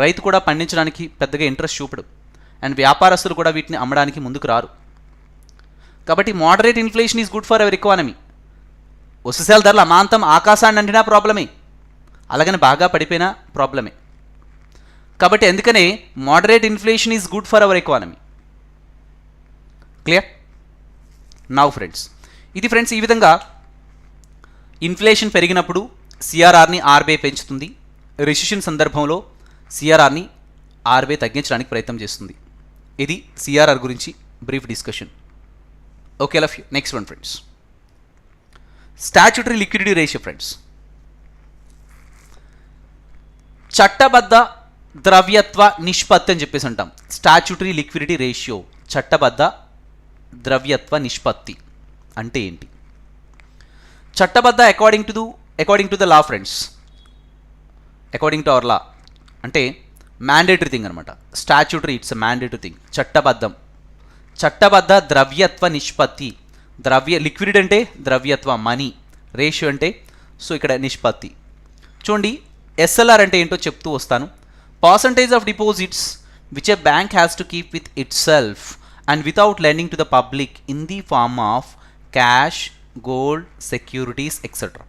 రైతు కూడా పండించడానికి పెద్దగా ఇంట్రెస్ట్ చూపడు. అండ్ వ్యాపారస్తులు కూడా వీటిని అమ్మడానికి ముందుకు రారు. కాబట్టి moderate inflation is good for our economy. వస్తు సేవల ధరలు అమాంతం ఆకాశాన్ని అంటినా ప్రాబ్లమే, అలాగని బాగా పడిపోయినా ప్రాబ్లమే. కాబట్టి ఎందుకనే moderate inflation is good for our economy. Clear? Now friends, ఇది ఫ్రెండ్స్ ఈ విధంగా ఇన్ఫ్లేషన్ పెరిగినప్పుడు సిఆర్ఆర్ని ఆర్బీఐ పెంచుతుంది, రిసెషన్ సందర్భంలో సిఆర్ఆర్ని ఆర్బీఐ తగ్గించడానికి ప్రయత్నం చేస్తుంది. ఇది సిఆర్ఆర్ గురించి brief discussion. Okay, love you. Next one friends, statutory liquidity ratio friends. చట్టబద్ధ ద్రవ్యత్వ నిష్పత్తి అని చెప్పేసి అంటాం. స్టాట్యూటరీ లిక్విడిటీ రేషియో, చట్టబద్ధ ద్రవ్యత్వ నిష్పత్తి అంటే ఏంటి? చట్టబద్ధ according to the law friends, according to our law అంటే మ్యాండేటరీ థింగ్ అనమాట. Statutory it's a mandatory thing. చట్టబద్ధ ద్రవ్యత్వ నిష్పత్తి. లిక్విడ్ అంటే ద్రవ్యత్వ, మనీ. రేషియో అంటే ఇక్కడ నిష్పత్తి. చూడండి, ఎస్ఎల్ఆర్ అంటే ఏంటో చెప్తూ వస్తాను. Percentage of deposits which a bank has to keep with itself and without lending to the public in the form of cash, gold, securities etcetera.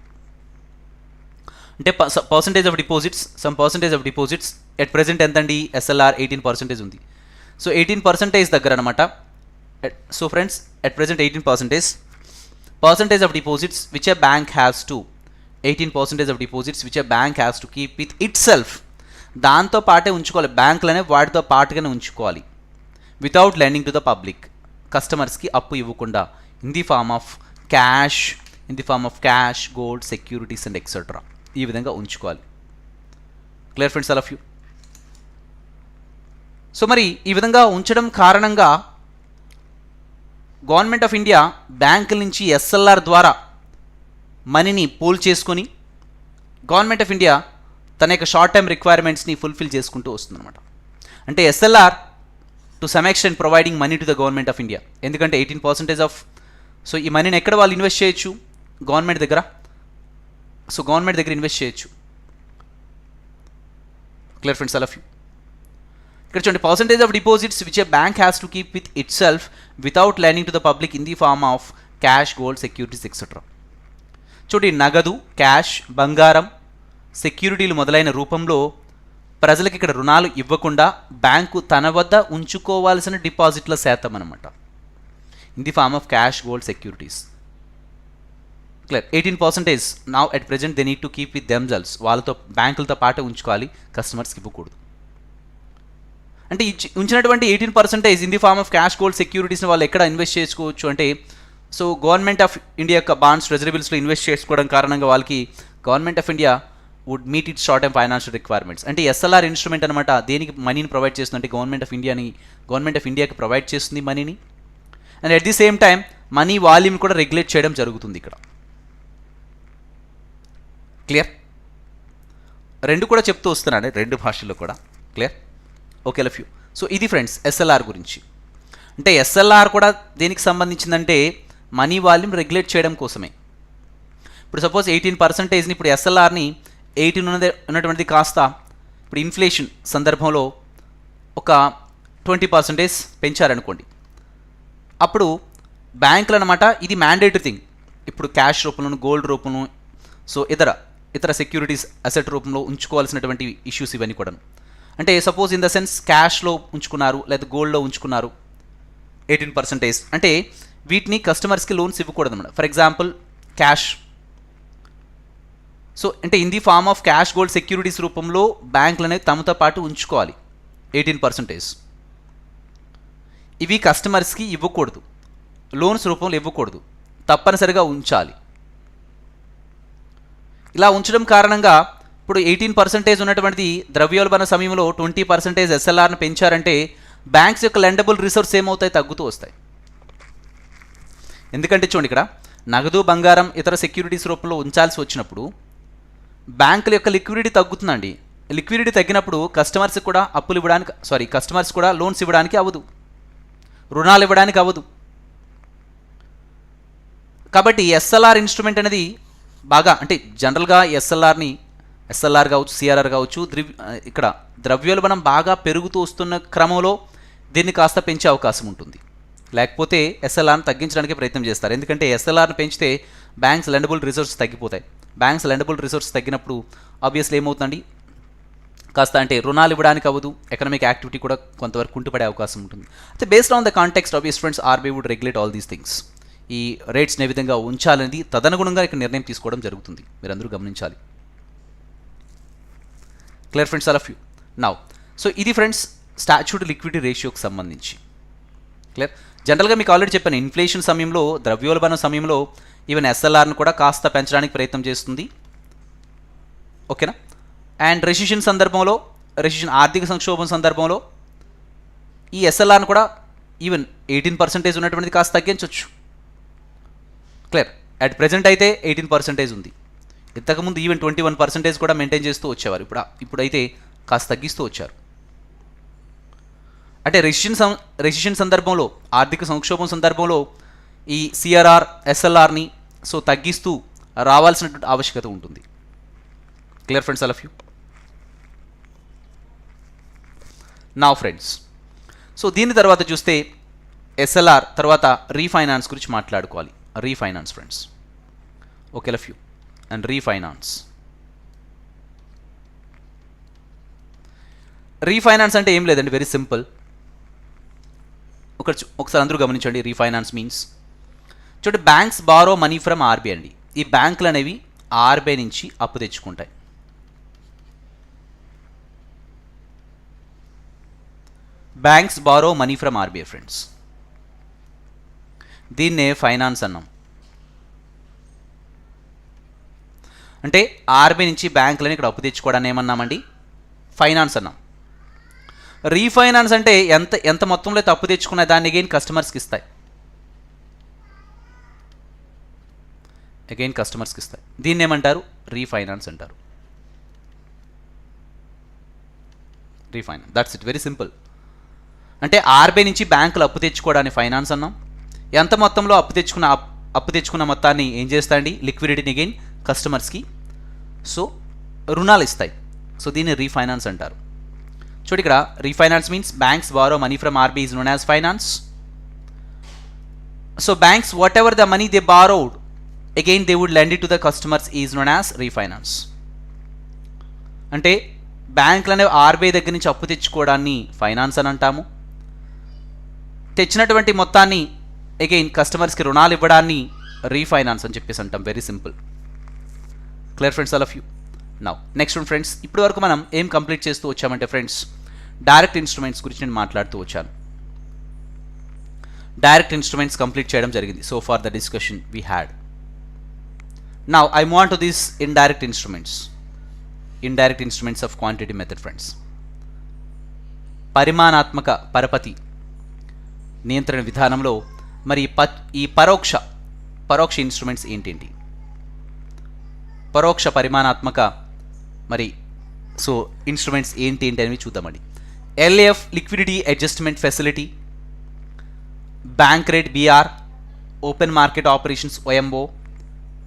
అంటే percentage of deposits at present ఎంతండి? SLR 18% ఉంది. So 18% దగ్గర అనమాట. So friends, at present 18% percentage of deposits which a bank has to 18% of deposits which a bank has to keep with itself. దాంతో పాటే ఉంచుకోవాలి, బ్యాంకులనే వాటితో పాటుగానే ఉంచుకోవాలి. Without lending to the public, కస్టమర్స్కి అప్పు ఇవ్వకుండా. In the form of cash, gold, securities and etcetera. ఈ విధంగా ఉంచుకోవాలి. Clear friends, all of you? So మరి ఈ విధంగా ఉంచడం కారణంగా గవర్నమెంట్ ఆఫ్ ఇండియా బ్యాంకుల నుంచి ఎస్ఎల్ఆర్ ద్వారా మనీని పూల్ చేసుకొని గవర్నమెంట్ ఆఫ్ ఇండియా తన యొక్క షార్ట్ టర్మ్ రిక్వైర్మెంట్స్ని ఫుల్ఫిల్ చేసుకుంటూ వస్తుందన్నమాట. అంటే SLR to some extent providing money to the government of India. ఎందుకంటే 18% ఆఫ్ ఈ మనీని ఎక్కడ వాళ్ళు ఇన్వెస్ట్ చేయొచ్చు? గవర్నమెంట్ దగ్గర. గవర్నమెంట్ దగ్గర ఇన్వెస్ట్ చేయొచ్చు. Clear friends, all of you? ఇక్కడ చూడండి, percentage of deposits which a bank has to keep with itself without lending to the public in the form of cash, gold, securities etcetera. చూడండి, నగదు, cash, బంగారం, సెక్యూరిటీలు మొదలైన రూపంలో ప్రజలకు ఇక్కడ రుణాలు ఇవ్వకుండా బ్యాంకు తన వద్ద ఉంచుకోవాల్సిన డిపాజిట్ల శాతం అనమాట. In the form of cash, gold, securities. Clear? 18% now at present they need to keep with themselves. వాళ్ళతో బ్యాంకులతో పాటే ఉంచుకోవాలి, కస్టమర్స్కి ఇవ్వకూడదు. అంటే ఉంచినటువంటి 18% in the form of cash, gold, సెక్యూరిటీస్ని వాళ్ళు ఎక్కడ ఇన్వెస్ట్ చేసుకోవచ్చు అంటే గవర్నమెంట్ ఆఫ్ ఇండియా యొక్క బాండ్స్, ట్రెజరబుల్స్లో ఇన్వెస్ట్ చేసుకోవడం కారణంగా వాళ్ళకి government of India would meet its short term financial requirements. అంటే ఎస్ఎల్ఆర్ ఇన్స్ట్రుమెంట్ అనమాట. దేనికి మనీని ప్రొవైడ్ చేస్తుంది అంటే గవర్నమెంట్ ఆఫ్ ఇండియాకి ప్రొవైడ్ చేస్తుంది మనీని. And at the same time money volume కూడా రెగ్యులేట్ చేయడం జరుగుతుంది ఇక్కడ. క్లియర్? రెండు కూడా చెప్తూ వస్తున్నాను, రెండు భాషల్లో కూడా. క్లియర్? Okay, love you. ఇది ఫ్రెండ్స్ ఎస్ఎల్ఆర్ గురించి. అంటే ఎస్ఎల్ఆర్ కూడా దేనికి సంబంధించిందంటే మనీ వాల్యూమ్ రెగ్యులేట్ చేయడం కోసమే. ఇప్పుడు సపోజ్ 18%ని ఇప్పుడు ఎస్ఎల్ఆర్ని 18 ఉన్నటువంటిది కాస్త ఇప్పుడు ఇన్ఫ్లేషన్ సందర్భంలో ఒక 20% పెంచారనుకోండి, అప్పుడు బ్యాంకులు అనమాట ఇది మ్యాండేటరీ థింగ్. ఇప్పుడు క్యాష్ రూపంలో, గోల్డ్ రూపంలో, సో ఇతర సెక్యూరిటీస్ అసెట్ రూపంలో ఉంచుకోవాల్సినటువంటి ఇష్యూస్ ఇవన్నీ కూడా. అంటే సపోజ్ ఇన్ ద సెన్స్ క్యాష్లో ఉంచుకున్నారు లేదా గోల్డ్లో ఉంచుకున్నారు 18%, అంటే వీటిని కస్టమర్స్కి లోన్స్ ఇవ్వకూడదు అన్నమాట. ఫర్ ఎగ్జాంపుల్ క్యాష్, సో అంటే in the form of cash gold securities రూపంలో బ్యాంకులు అనేవి తమతో పాటు ఉంచుకోవాలి 18%. ఇవి కస్టమర్స్కి ఇవ్వకూడదు, లోన్స్ రూపంలో ఇవ్వకూడదు, తప్పనిసరిగా ఉంచాలి. ఇలా ఉంచడం కారణంగా ఇప్పుడు 18% ఉన్నటువంటి ద్రవ్యోల్బణ సమయంలో 20% ఎస్ఎల్ఆర్ను పెంచారంటే బ్యాంక్స్ యొక్క లెండబుల్ రిసోర్స్ ఏమవుతాయి? తగ్గుతూ వస్తాయి. ఎందుకంటే చూడండి, ఇక్కడ నగదు, బంగారం, ఇతర సెక్యూరిటీస్ రూపంలో ఉంచాల్సి వచ్చినప్పుడు బ్యాంకుల యొక్క లిక్విడిటీ తగ్గుతుందండి. లిక్విడిటీ తగ్గినప్పుడు కస్టమర్స్ కూడా లోన్స్ ఇవ్వడానికి అవ్వదు, రుణాలు ఇవ్వడానికి అవ్వదు. కాబట్టి ఎస్ఎల్ఆర్ ఇన్స్ట్రుమెంట్ అనేది బాగా, అంటే జనరల్గా ఎస్ఎల్ఆర్ కావచ్చు, సిఆర్ఆర్ కావచ్చు, ఇక్కడ ద్రవ్యోల్బణం బాగా పెరుగుతూ వస్తున్న క్రమంలో దీన్ని కాస్త పెంచే అవకాశం ఉంటుంది. లేకపోతే ఎస్ఎల్ఆర్ని తగ్గించడానికి ప్రయత్నం చేస్తారు. ఎందుకంటే ఎస్ఎల్ఆర్ని పెంచితే బ్యాంక్స్ లెండబుల్ రిసోర్స్ తగ్గిపోతాయి. బ్యాంక్స్ లెండబుల్ రిసోర్స్ తగ్గినప్పుడు ఆబ్వియస్లీ ఏమవుతుందండి, కాస్త అంటే రుణాలు ఇవ్వడానికి అవ్వదు, ఎకనామిక్ యాక్టివిటీ కూడా కొంతవరకు కుంటుపడే అవకాశం ఉంటుంది. అయితే based on the context of students, RBI would regulate all these things. ఈ రేట్స్ని ఏ విధంగా ఉంచాలనేది తదనుగుణంగా ఇక్కడ నిర్ణయం తీసుకోవడం జరుగుతుంది. మీరందరూ గమనించాలి. Clear friends, all of you now. So ఇది ఫ్రెండ్స్ స్టాట్యూట్ లిక్విడిటీ రేషియోకి సంబంధించి క్లియర్. జనరల్గా మీకు ఆల్రెడీ చెప్పాను, ఇన్ఫ్లేషన్ సమయంలో, ద్రవ్యోల్బణం సమయంలో ఈవెన్ ఎస్ఎల్ఆర్ను కూడా కాస్త పెంచడానికి ప్రయత్నం చేస్తుంది. ఓకేనా? అండ్ రెసిషన్ సందర్భంలో, ఆర్థిక సంక్షోభం సందర్భంలో ఈ ఎస్ఎల్ఆర్ను కూడా ఈవెన్ 18% ఉన్నటువంటిది కాస్త తగ్గించవచ్చు. క్లియర్. అట్ ప్రెజెంట్ అయితే 18% ఉంది. ఇంతకుముందు ఈవెన్ 21% కూడా మెయింటైన్ చేస్తూ వచ్చేవారు. ఇప్పుడైతే కాస్త తగ్గిస్తూ వచ్చారు. అంటే రెసిషన్ సందర్భంలో, ఆర్థిక సంక్షోభం సందర్భంలో ఈ సిఆర్ఆర్, ఎస్ఎల్ఆర్ని సో తగ్గిస్తూ రావాల్సినటువంటి ఆవశ్యకత ఉంటుంది. Clear friends, all of you now friends. So దీని తర్వాత చూస్తే ఎస్ఎల్ఆర్ తర్వాత రీఫైనాన్స్ గురించి మాట్లాడుకోవాలి. Refinance friends, okay all of you. And refinance అంటే ఏం లేదండి, వెరీ సింపుల్. ఒకసారి అందరూ గమనించండి. రీఫైనాన్స్ మీన్స్ చూడండి, banks borrow money from RBI అండి. ఈ బ్యాంకులు అనేవి ఆర్బీఐ నుంచి అప్పు తెచ్చుకుంటాయి. Banks borrow money from RBI friends. దీన్నే ఫైనాన్స్ అన్నాం. అంటే ఆర్బీఐ నుంచి బ్యాంకులని ఇక్కడ అప్పు తెచ్చుకోవడాన్ని ఏమన్నామండి? ఫైనాన్స్ అన్నాం. రీఫైనాన్స్ అంటే ఎంత మొత్తంలో అప్పు తెచ్చుకున్న దాన్ని అగైన్ కస్టమర్స్కి ఇస్తాయి. దీన్ని ఏమంటారు? రీఫైనాన్స్ అంటారు. Refinance, that's it, very simple. అంటే ఆర్బీఐ నుంచి బ్యాంకులు అప్పు తెచ్చుకోవడాన్ని ఫైనాన్స్ అన్నాం. ఎంత మొత్తంలో అప్పు తెచ్చుకున్న మొత్తాన్ని ఏం చేస్తాయండి? లిక్విడిటీని అగైన్ కస్టమర్స్కి సో రుణాలు ఇస్తాయి. సో దీన్ని రీఫైనాన్స్ అంటారు. చూడు, ఇక్కడ refinance means banks borrow money from RBI is known as finance. So banks, whatever the money they borrowed, again they would lend it to the customers is known as refinance. అంటే బ్యాంకులు అనేవి RBI దగ్గర నుంచి అప్పు తెచ్చుకోవడాన్ని finance అని అంటాము. తెచ్చినటువంటి మొత్తాన్ని అగైన్ కస్టమర్స్కి రుణాలు ఇవ్వడాన్ని రీఫైనాన్స్ అని చెప్పేసి అంటాం. Very simple. Clear friends, all of you now. Next one friends, ఇప్పటి వరకు మనం ఏం కంప్లీట్ చేస్తూ వచ్చామంటే ఫ్రెండ్స్, డైరెక్ట్ ఇన్స్ట్రుమెంట్స్ గురించి నేను మాట్లాడుతూ వచ్చాను. డైరెక్ట్ ఇన్స్ట్రుమెంట్స్ కంప్లీట్ చేయడం జరిగింది. So for the discussion we had. Now I want to this indirect instruments of quantity method friends. పరిమాణాత్మక పరపతి నియంత్రణ విధానంలో మరి ఈ పరోక్ష ఇన్స్ట్రుమెంట్స్ ఏంటేంటి? పరోక్ష పరిమాణాత్మక మరి సో ఇన్స్ట్రుమెంట్స్ ఏంటి అనేవి చూద్దామండి. LAF liquidity adjustment facility, bank rate BR, open market operations OMO,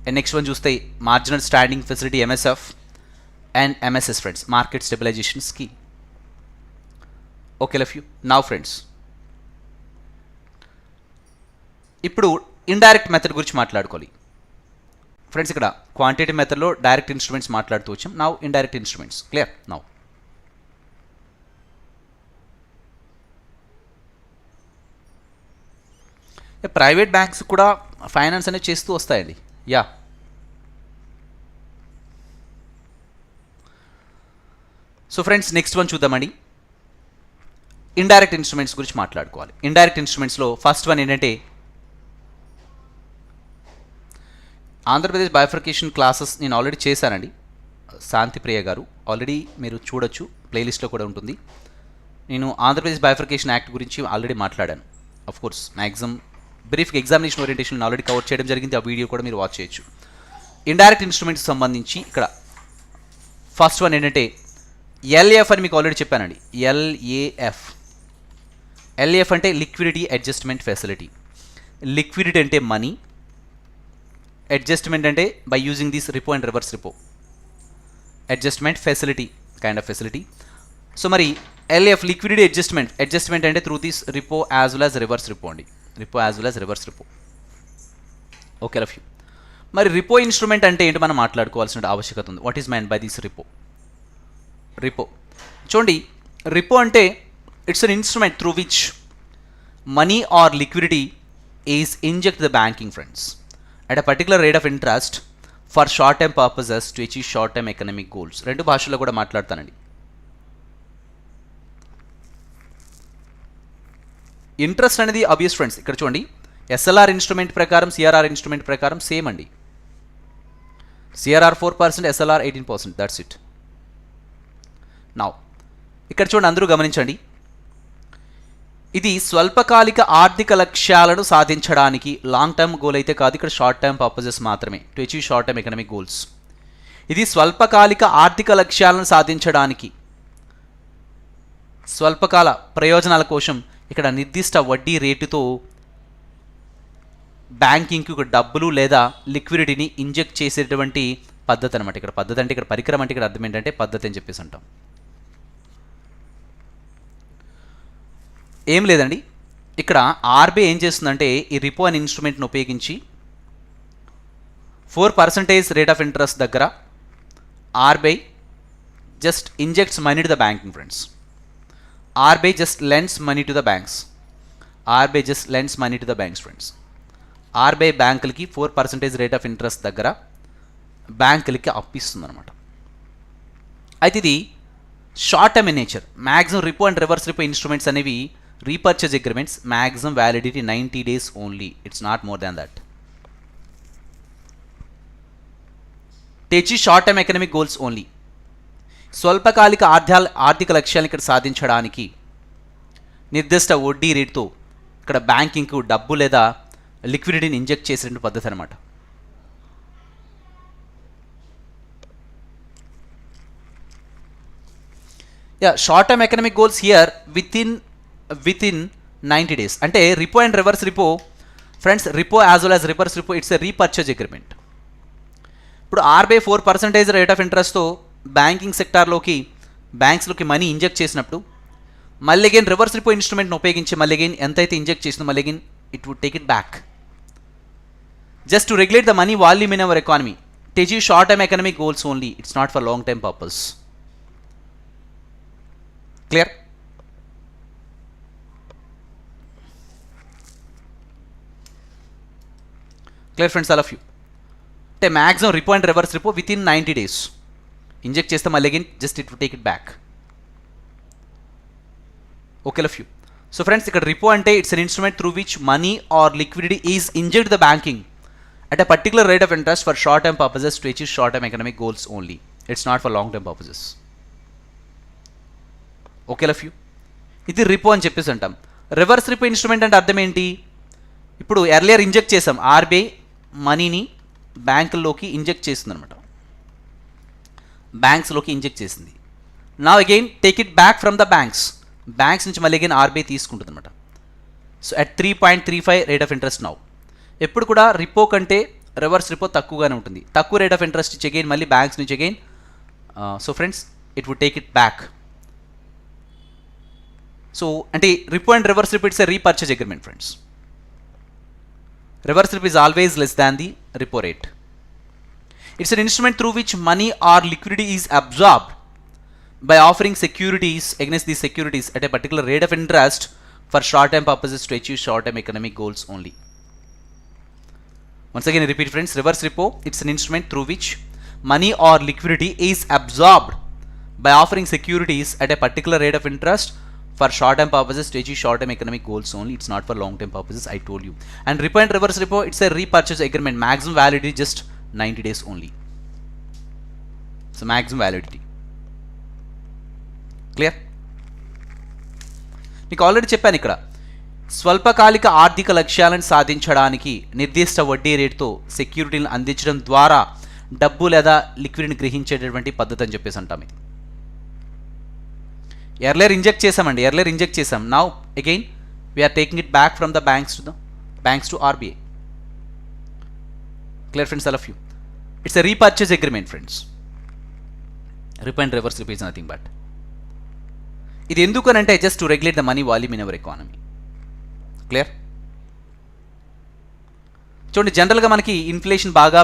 and next one చూస్తే marginal standing facility MSF and MSS friends, market stabilisation scheme. Okay love you. Now friends, ఇప్పుడు indirect method గురించి మాట్లాడుకోవాలి friends. ఇక్కడ quantitative మెథడ్లో direct instruments మాట్లాడుతూ వచ్చాం. Now indirect instruments. Clear? Now private banks కూడా finance అనేది చేస్తూ వస్తాయండి. Yeah, so friends next one చూద్దామండి. ఇండైరెక్ట్ ఇన్స్ట్రుమెంట్స్ గురించి మాట్లాడుకోవాలి. ఇండైరెక్ట్ ఇన్స్ట్రుమెంట్స్లో ఫస్ట్ వన్ ఏంటంటే ఆంధ్రప్రదేశ్ బైఫర్కేషన్ క్లాసెస్ నేను ఆల్రెడీ చేశానండి. శాంతిప్రియ గారు ఆల్రెడీ మీరు చూడొచ్చు, ప్లేలిస్ట్లో కూడా ఉంటుంది. నేను ఆంధ్రప్రదేశ్ బైఫర్కేషన్ యాక్ట్ గురించి ఆల్రెడీ మాట్లాడాను. ఆఫ్ కోర్స్ మ్యాక్సిమం బ్రీఫ్గా ఎగ్జామినేషన్ ఓరియంటేషన్ ఆల్రెడీ కవర్ చేయడం జరిగింది. ఆ వీడియో కూడా మీరు వాచ్ చేయొచ్చు. ఇండైరెక్ట్ ఇన్స్ట్రుమెంట్స్ సంబంధించి ఇక్కడ ఫస్ట్ వన్ ఏంటంటే ఎల్ఏఎఫ్ అని మీకు ఆల్రెడీ చెప్పానండి. ఎల్ఏఎఫ్ అంటే లిక్విడిటీ అడ్జస్ట్మెంట్ ఫెసిలిటీ. లిక్విడిటీ అంటే మనీ, అడ్జస్ట్మెంట్ అంటే by using this repo and reverse repo, adjustment facility kind of facility. So మరి ఎల్ఏఎఫ్ లిక్విడిటీ అడ్జస్ట్మెంట్ అంటే through this repo as well as reverse repo అండి. Repo as well as reverse repo. Okay love you. మరి repo instrument అంటే ఏంటి మనం మాట్లాడుకోవాల్సిన ఆవశ్యకత ఉంది. What is mind by this repo? చూడండి, రిపో అంటే it's an instrument through which money are liquidity is inject the banking friends at a particular rate of interest for short term purposes to achieve short term economic goals. రెండు భాషల్లో కూడా మాట్లాడతానండి. Interest అనేది obvious friends. ఇక్కడ చూడండి, SLR instrument ప్రకారం, CRR instrument ప్రకారం same అండి. CRR 4%, SLR 18%. That's it. Now ఇక్కడ చూడండి, అందరూ గమనించండి. ఇది స్వల్పకాలిక ఆర్థిక లక్ష్యాలను సాధించడానికి, లాంగ్ టర్మ్ గోల్ అయితే కాదు, ఇక్కడ షార్ట్ టర్మ్ పర్పసెస్ మాత్రమే, to achieve short term economic goals. ఇది స్వల్పకాలిక ఆర్థిక లక్ష్యాలను సాధించడానికి, స్వల్పకాల ప్రయోజనాల కోసం ఇక్కడ నిర్దిష్ట వడ్డీ రేటుతో బ్యాంకింగ్కి డబ్బులు లేదా లిక్విడిటీని ఇంజెక్ట్ చేసేటువంటి పద్ధతి అనమాట. ఇక్కడ పద్ధతి అంటే ఇక్కడ పరికరం అంటే ఇక్కడ అర్థం ఏంటంటే పద్ధతి అని చెప్పేసి అంటాం. ఏం లేదండి, ఇక్కడ ఆర్బీఐ ఏం చేస్తుందంటే ఈ రిపో అనే ఇన్స్ట్రుమెంట్ని ఉపయోగించి 4% రేట్ ఆఫ్ ఇంట్రెస్ట్ దగ్గర RBI just injects money to the banking friends. RBI just lends money to the banks. RBI just lends money to the banks friends. RBI బ్యాంకులకి 4% రేట్ ఆఫ్ ఇంట్రెస్ట్ దగ్గర బ్యాంకులకి అప్పిస్తుంది అనమాట. అయితే ఇది short term in nature. Maximum repo and reverse repo instruments అనేవి repurchase agreements, maximum validity 90 days only. It's not more than that. తెచ్చి short term economic goals only. స్వల్పకాలిక ఆర్థిక లక్ష్యాలను ఇక్కడ సాధించడానికి నిర్దిష్ట వడ్డీ రేటుతో ఇక్కడ బ్యాంకింగ్కు డబ్బు లేదా లిక్విడిటీని ఇంజెక్ట్ చేసే పద్ధతి అనమాట. Short term economic goals here within 90 days. అంటే repo and reverse repo friends, repo as well as reverse repo it's a repurchase agreement. ఇప్పుడు ఆర్బీఐ 4% రేట్ ఆఫ్ ఇంట్రెస్ట్తో బ్యాంకింగ్ సెక్టార్లోకి, బ్యాంక్స్లోకి మనీ ఇంజెక్ట్ చేసినప్పుడు మళ్ళీ అగైన్ రివర్స్ రిపో ఇన్స్ట్రుమెంట్ని ఉపయోగించి మళ్ళీ again ఎంతైతే ఇంజెక్ట్ చేసిందో మళ్ళీ again it would take it back just to regulate the money volume in our economy, to achieve short term economic goals only. It's not for long term purpose. Clear? Clear friends, all of you. అంటే maximum repo and reverse repo within 90 days inject చేస్తే మళ్ళీ again just it would take it back. Okay love you. So friends, ఇక్కడ repo అంటే it's an instrument through which money are liquidity is inject the banking at a particular rate of interest for short term purposes to achieve short term economic goals only. It's not for long term purposes. Okay love you. ఇది రిపో అని చెప్పేసి అంటాం. Reverse రిపో instrument అంటే అర్థం ఏంటి? ఇప్పుడు earlier inject చేసాం, RBI మనీని బ్యాంకుల్లోకి ఇంజెక్ట్ చేస్తుంది అనమాట, బ్యాంక్స్లోకి ఇంజెక్ట్ చేసింది. నా again take it back from the banks నుంచి మళ్ళీ అగైన్ ఆర్బీఐ తీసుకుంటుంది అనమాట. So at 3.35 rate of interest now. ఎప్పుడు కూడా రిపో కంటే రివర్స్ రిపో తక్కువగానే ఉంటుంది. తక్కువ రేట్ ఆఫ్ ఇంట్రెస్ట్ ఇచ్చి అగైన్ మళ్ళీ బ్యాంక్స్ నుంచి again. So friends, it would take it back. So అంటే repo and reverse repo it's a repurchase agreement friends. Reverse repo is always less than the repo rate. It's an instrument through which money are liquidity is absorbed by offering securities against these securities at a particular rate of interest for short-term purposes to achieve short-term economic goals only. Once again, I repeat friends, reverse repo, it's an instrument through which money or liquidity is absorbed by offering securities at a particular rate of interest for short-term purposes to achieve short-term economic goals only. It's not for long-term purposes, I told you. And repo and reverse repo, it's a repurchase agreement. Maximum validity just 90 days only. So maximum validity. Clear? మీకు already చెప్పాను ఇక్కడ స్వల్పకాలిక ఆర్థిక లక్ష్యాలను సాధించడానికి నిర్దిష్ట వడ్డీ రేటుతో సెక్యూరిటీలను అందించడం ద్వారా డబ్బు లేదా లిక్విడ్ని గ్రహించేటటువంటి పద్ధతి అని చెప్పేసి అంటాం. ఇది ఎర్లర్ ఇంజెక్ట్ చేసాం. Now again we are taking it back from the banks to RBI. Clear friends, all of you? It's a repurchase agreement friends. Repo and reverse repo is nothing but ఇది ఎందుకనంటే just to regulate the money volume in our economy. Clear? చూడండి, జనరల్గా మనకి inflation బాగా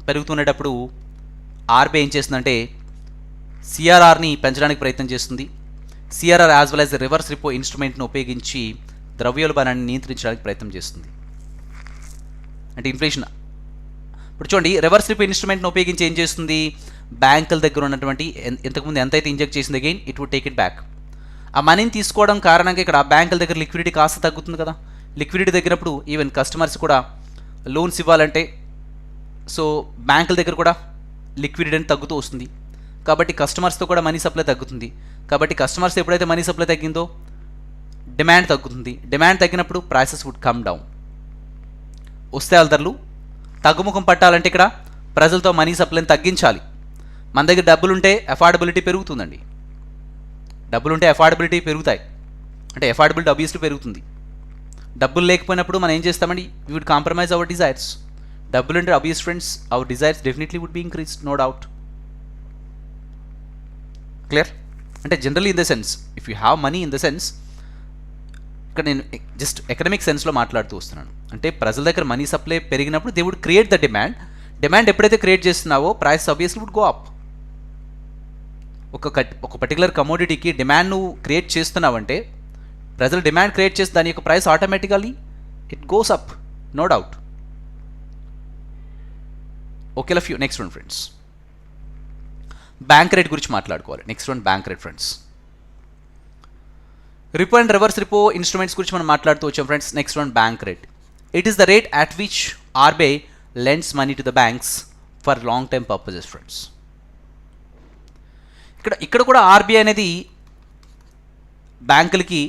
పెరుగుతున్నప్పుడు RBI ఏం చేస్తుందంటే సిఆర్ఆర్ని పెంచడానికి ప్రయత్నం చేస్తుంది. CRR as well as reverse repo ఇన్స్ట్రుమెంట్ను ఉపయోగించి ద్రవ్యోల్బణాన్ని నియంత్రించడానికి ప్రయత్నం చేస్తుంది. అంటే ఇన్ఫ్లేషన్ ఇప్పుడు చూడండి, రివర్స్ రిపో ఇన్స్ట్రుమెంట్ను ఉపయోగించి ఏం చేస్తుంది, బ్యాంకుల దగ్గర ఉన్నటువంటి ఇంతకుముందు ఎంతైతే ఇంజెక్ట్ చేసింది again it would take it back. ఆ మనీని తీసుకోవడం కారణంగా ఇక్కడ బ్యాంకుల దగ్గర లిక్విడిటీ కాస్త తగ్గుతుంది కదా. లిక్విడిటీ తగ్గినప్పుడు ఈవెన్ కస్టమర్స్ కూడా లోన్స్ ఇవ్వాలంటే సో బ్యాంకుల దగ్గర కూడా లిక్విడిటీ అని తగ్గుతూ వస్తుంది. కాబట్టి కస్టమర్స్తో కూడా మనీ సప్లై తగ్గుతుంది. కాబట్టి కస్టమర్స్ ఎప్పుడైతే మనీ సప్లై తగ్గిందో డిమాండ్ తగ్గుతుంది. డిమాండ్ తగ్గినప్పుడు ప్రైసెస్ వుడ్ కమ్ డౌన్. వస్తే ధరలు తగ్గుముఖం పట్టాలంటే ఇక్కడ ప్రజలతో మనీ సప్లైని తగ్గించాలి. మన దగ్గర డబ్బులుంటే అఫోర్డబిలిటీ పెరుగుతుందండి. డబ్బులుంటే అఫోర్డబిలిటీ పెరుగుతాయి. అంటే అఫోర్డబిలిటీ ఆబ్వియస్లీ పెరుగుతుంది. డబ్బులు లేకపోయినప్పుడు మనం ఏం చేస్తామండి, we would compromise our desires. డబ్బులు అంటే obvious friends our desires definitely would be increase, no doubt. Clear? అంటే generally in the sense if you have money in the sense, ఇక్కడ నేను జస్ట్ ఎకనామిక్ సెన్స్లో మాట్లాడుతూ వస్తున్నాను. అంటే ప్రజల దగ్గర మనీ సప్లై పెరిగినప్పుడు they would create the demand. Demand ఎప్పుడైతే క్రియేట్ చేస్తున్నావో price obviously would go up. ఒక పర్టికులర్ కమోడిటీకి డిమాండ్ నువ్వు క్రియేట్ చేస్తున్నావంటే ప్రజలు డిమాండ్ క్రియేట్ చేస్తే దాని యొక్క price automatically it goes up, no doubt. Okay love you. Next one friends, bank rate గురించి మాట్లాడుకోవాలి. Next one bank rate friends. Repo and reverse repo instruments గురించి మనం మాట్లాడుతూ వచ్చాం friends. Next one bank rate. It is the rate at which RBI lends money to the banks for long term purposes friends. ఇక్కడ కూడా RBI అనేది బ్యాంకులకి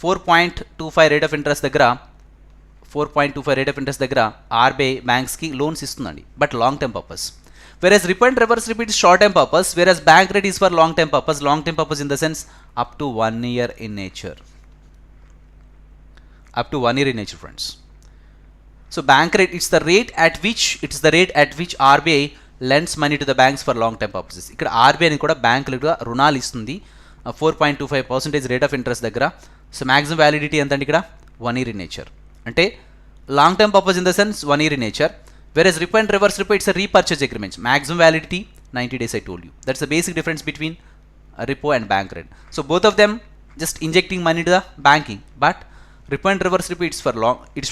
4.25 rate of interest దగ్గర RBI బ్యాంక్స్కి లోన్స్ ఇస్తుందండి, but long term purpose. whereas repo and reverse repo is short term purpose, whereas bank rate is for long term purpose in the sense up to 1 year in nature. Up to 1 year in nature friends. So bank rate, it's the rate at which RBI lends money to the banks for long term purposes. ఇక్కడ RBI అని కూడా బ్యాంకులుగా రుణాలు ఇస్తుంది 4.25% rate of interest దగ్గర. So maximum validity ఎంత అండి ఇక్కడ 1 year in nature. అంటే long term purpose in the sense 1 year in nature. Whereas repo and reverse repo, it's a repurchase agreement. Maximum validity 90 days, I told you. That's the basic difference between repo and bank rate. So both of them just injecting money to the banking. But repo and reverse repo, it's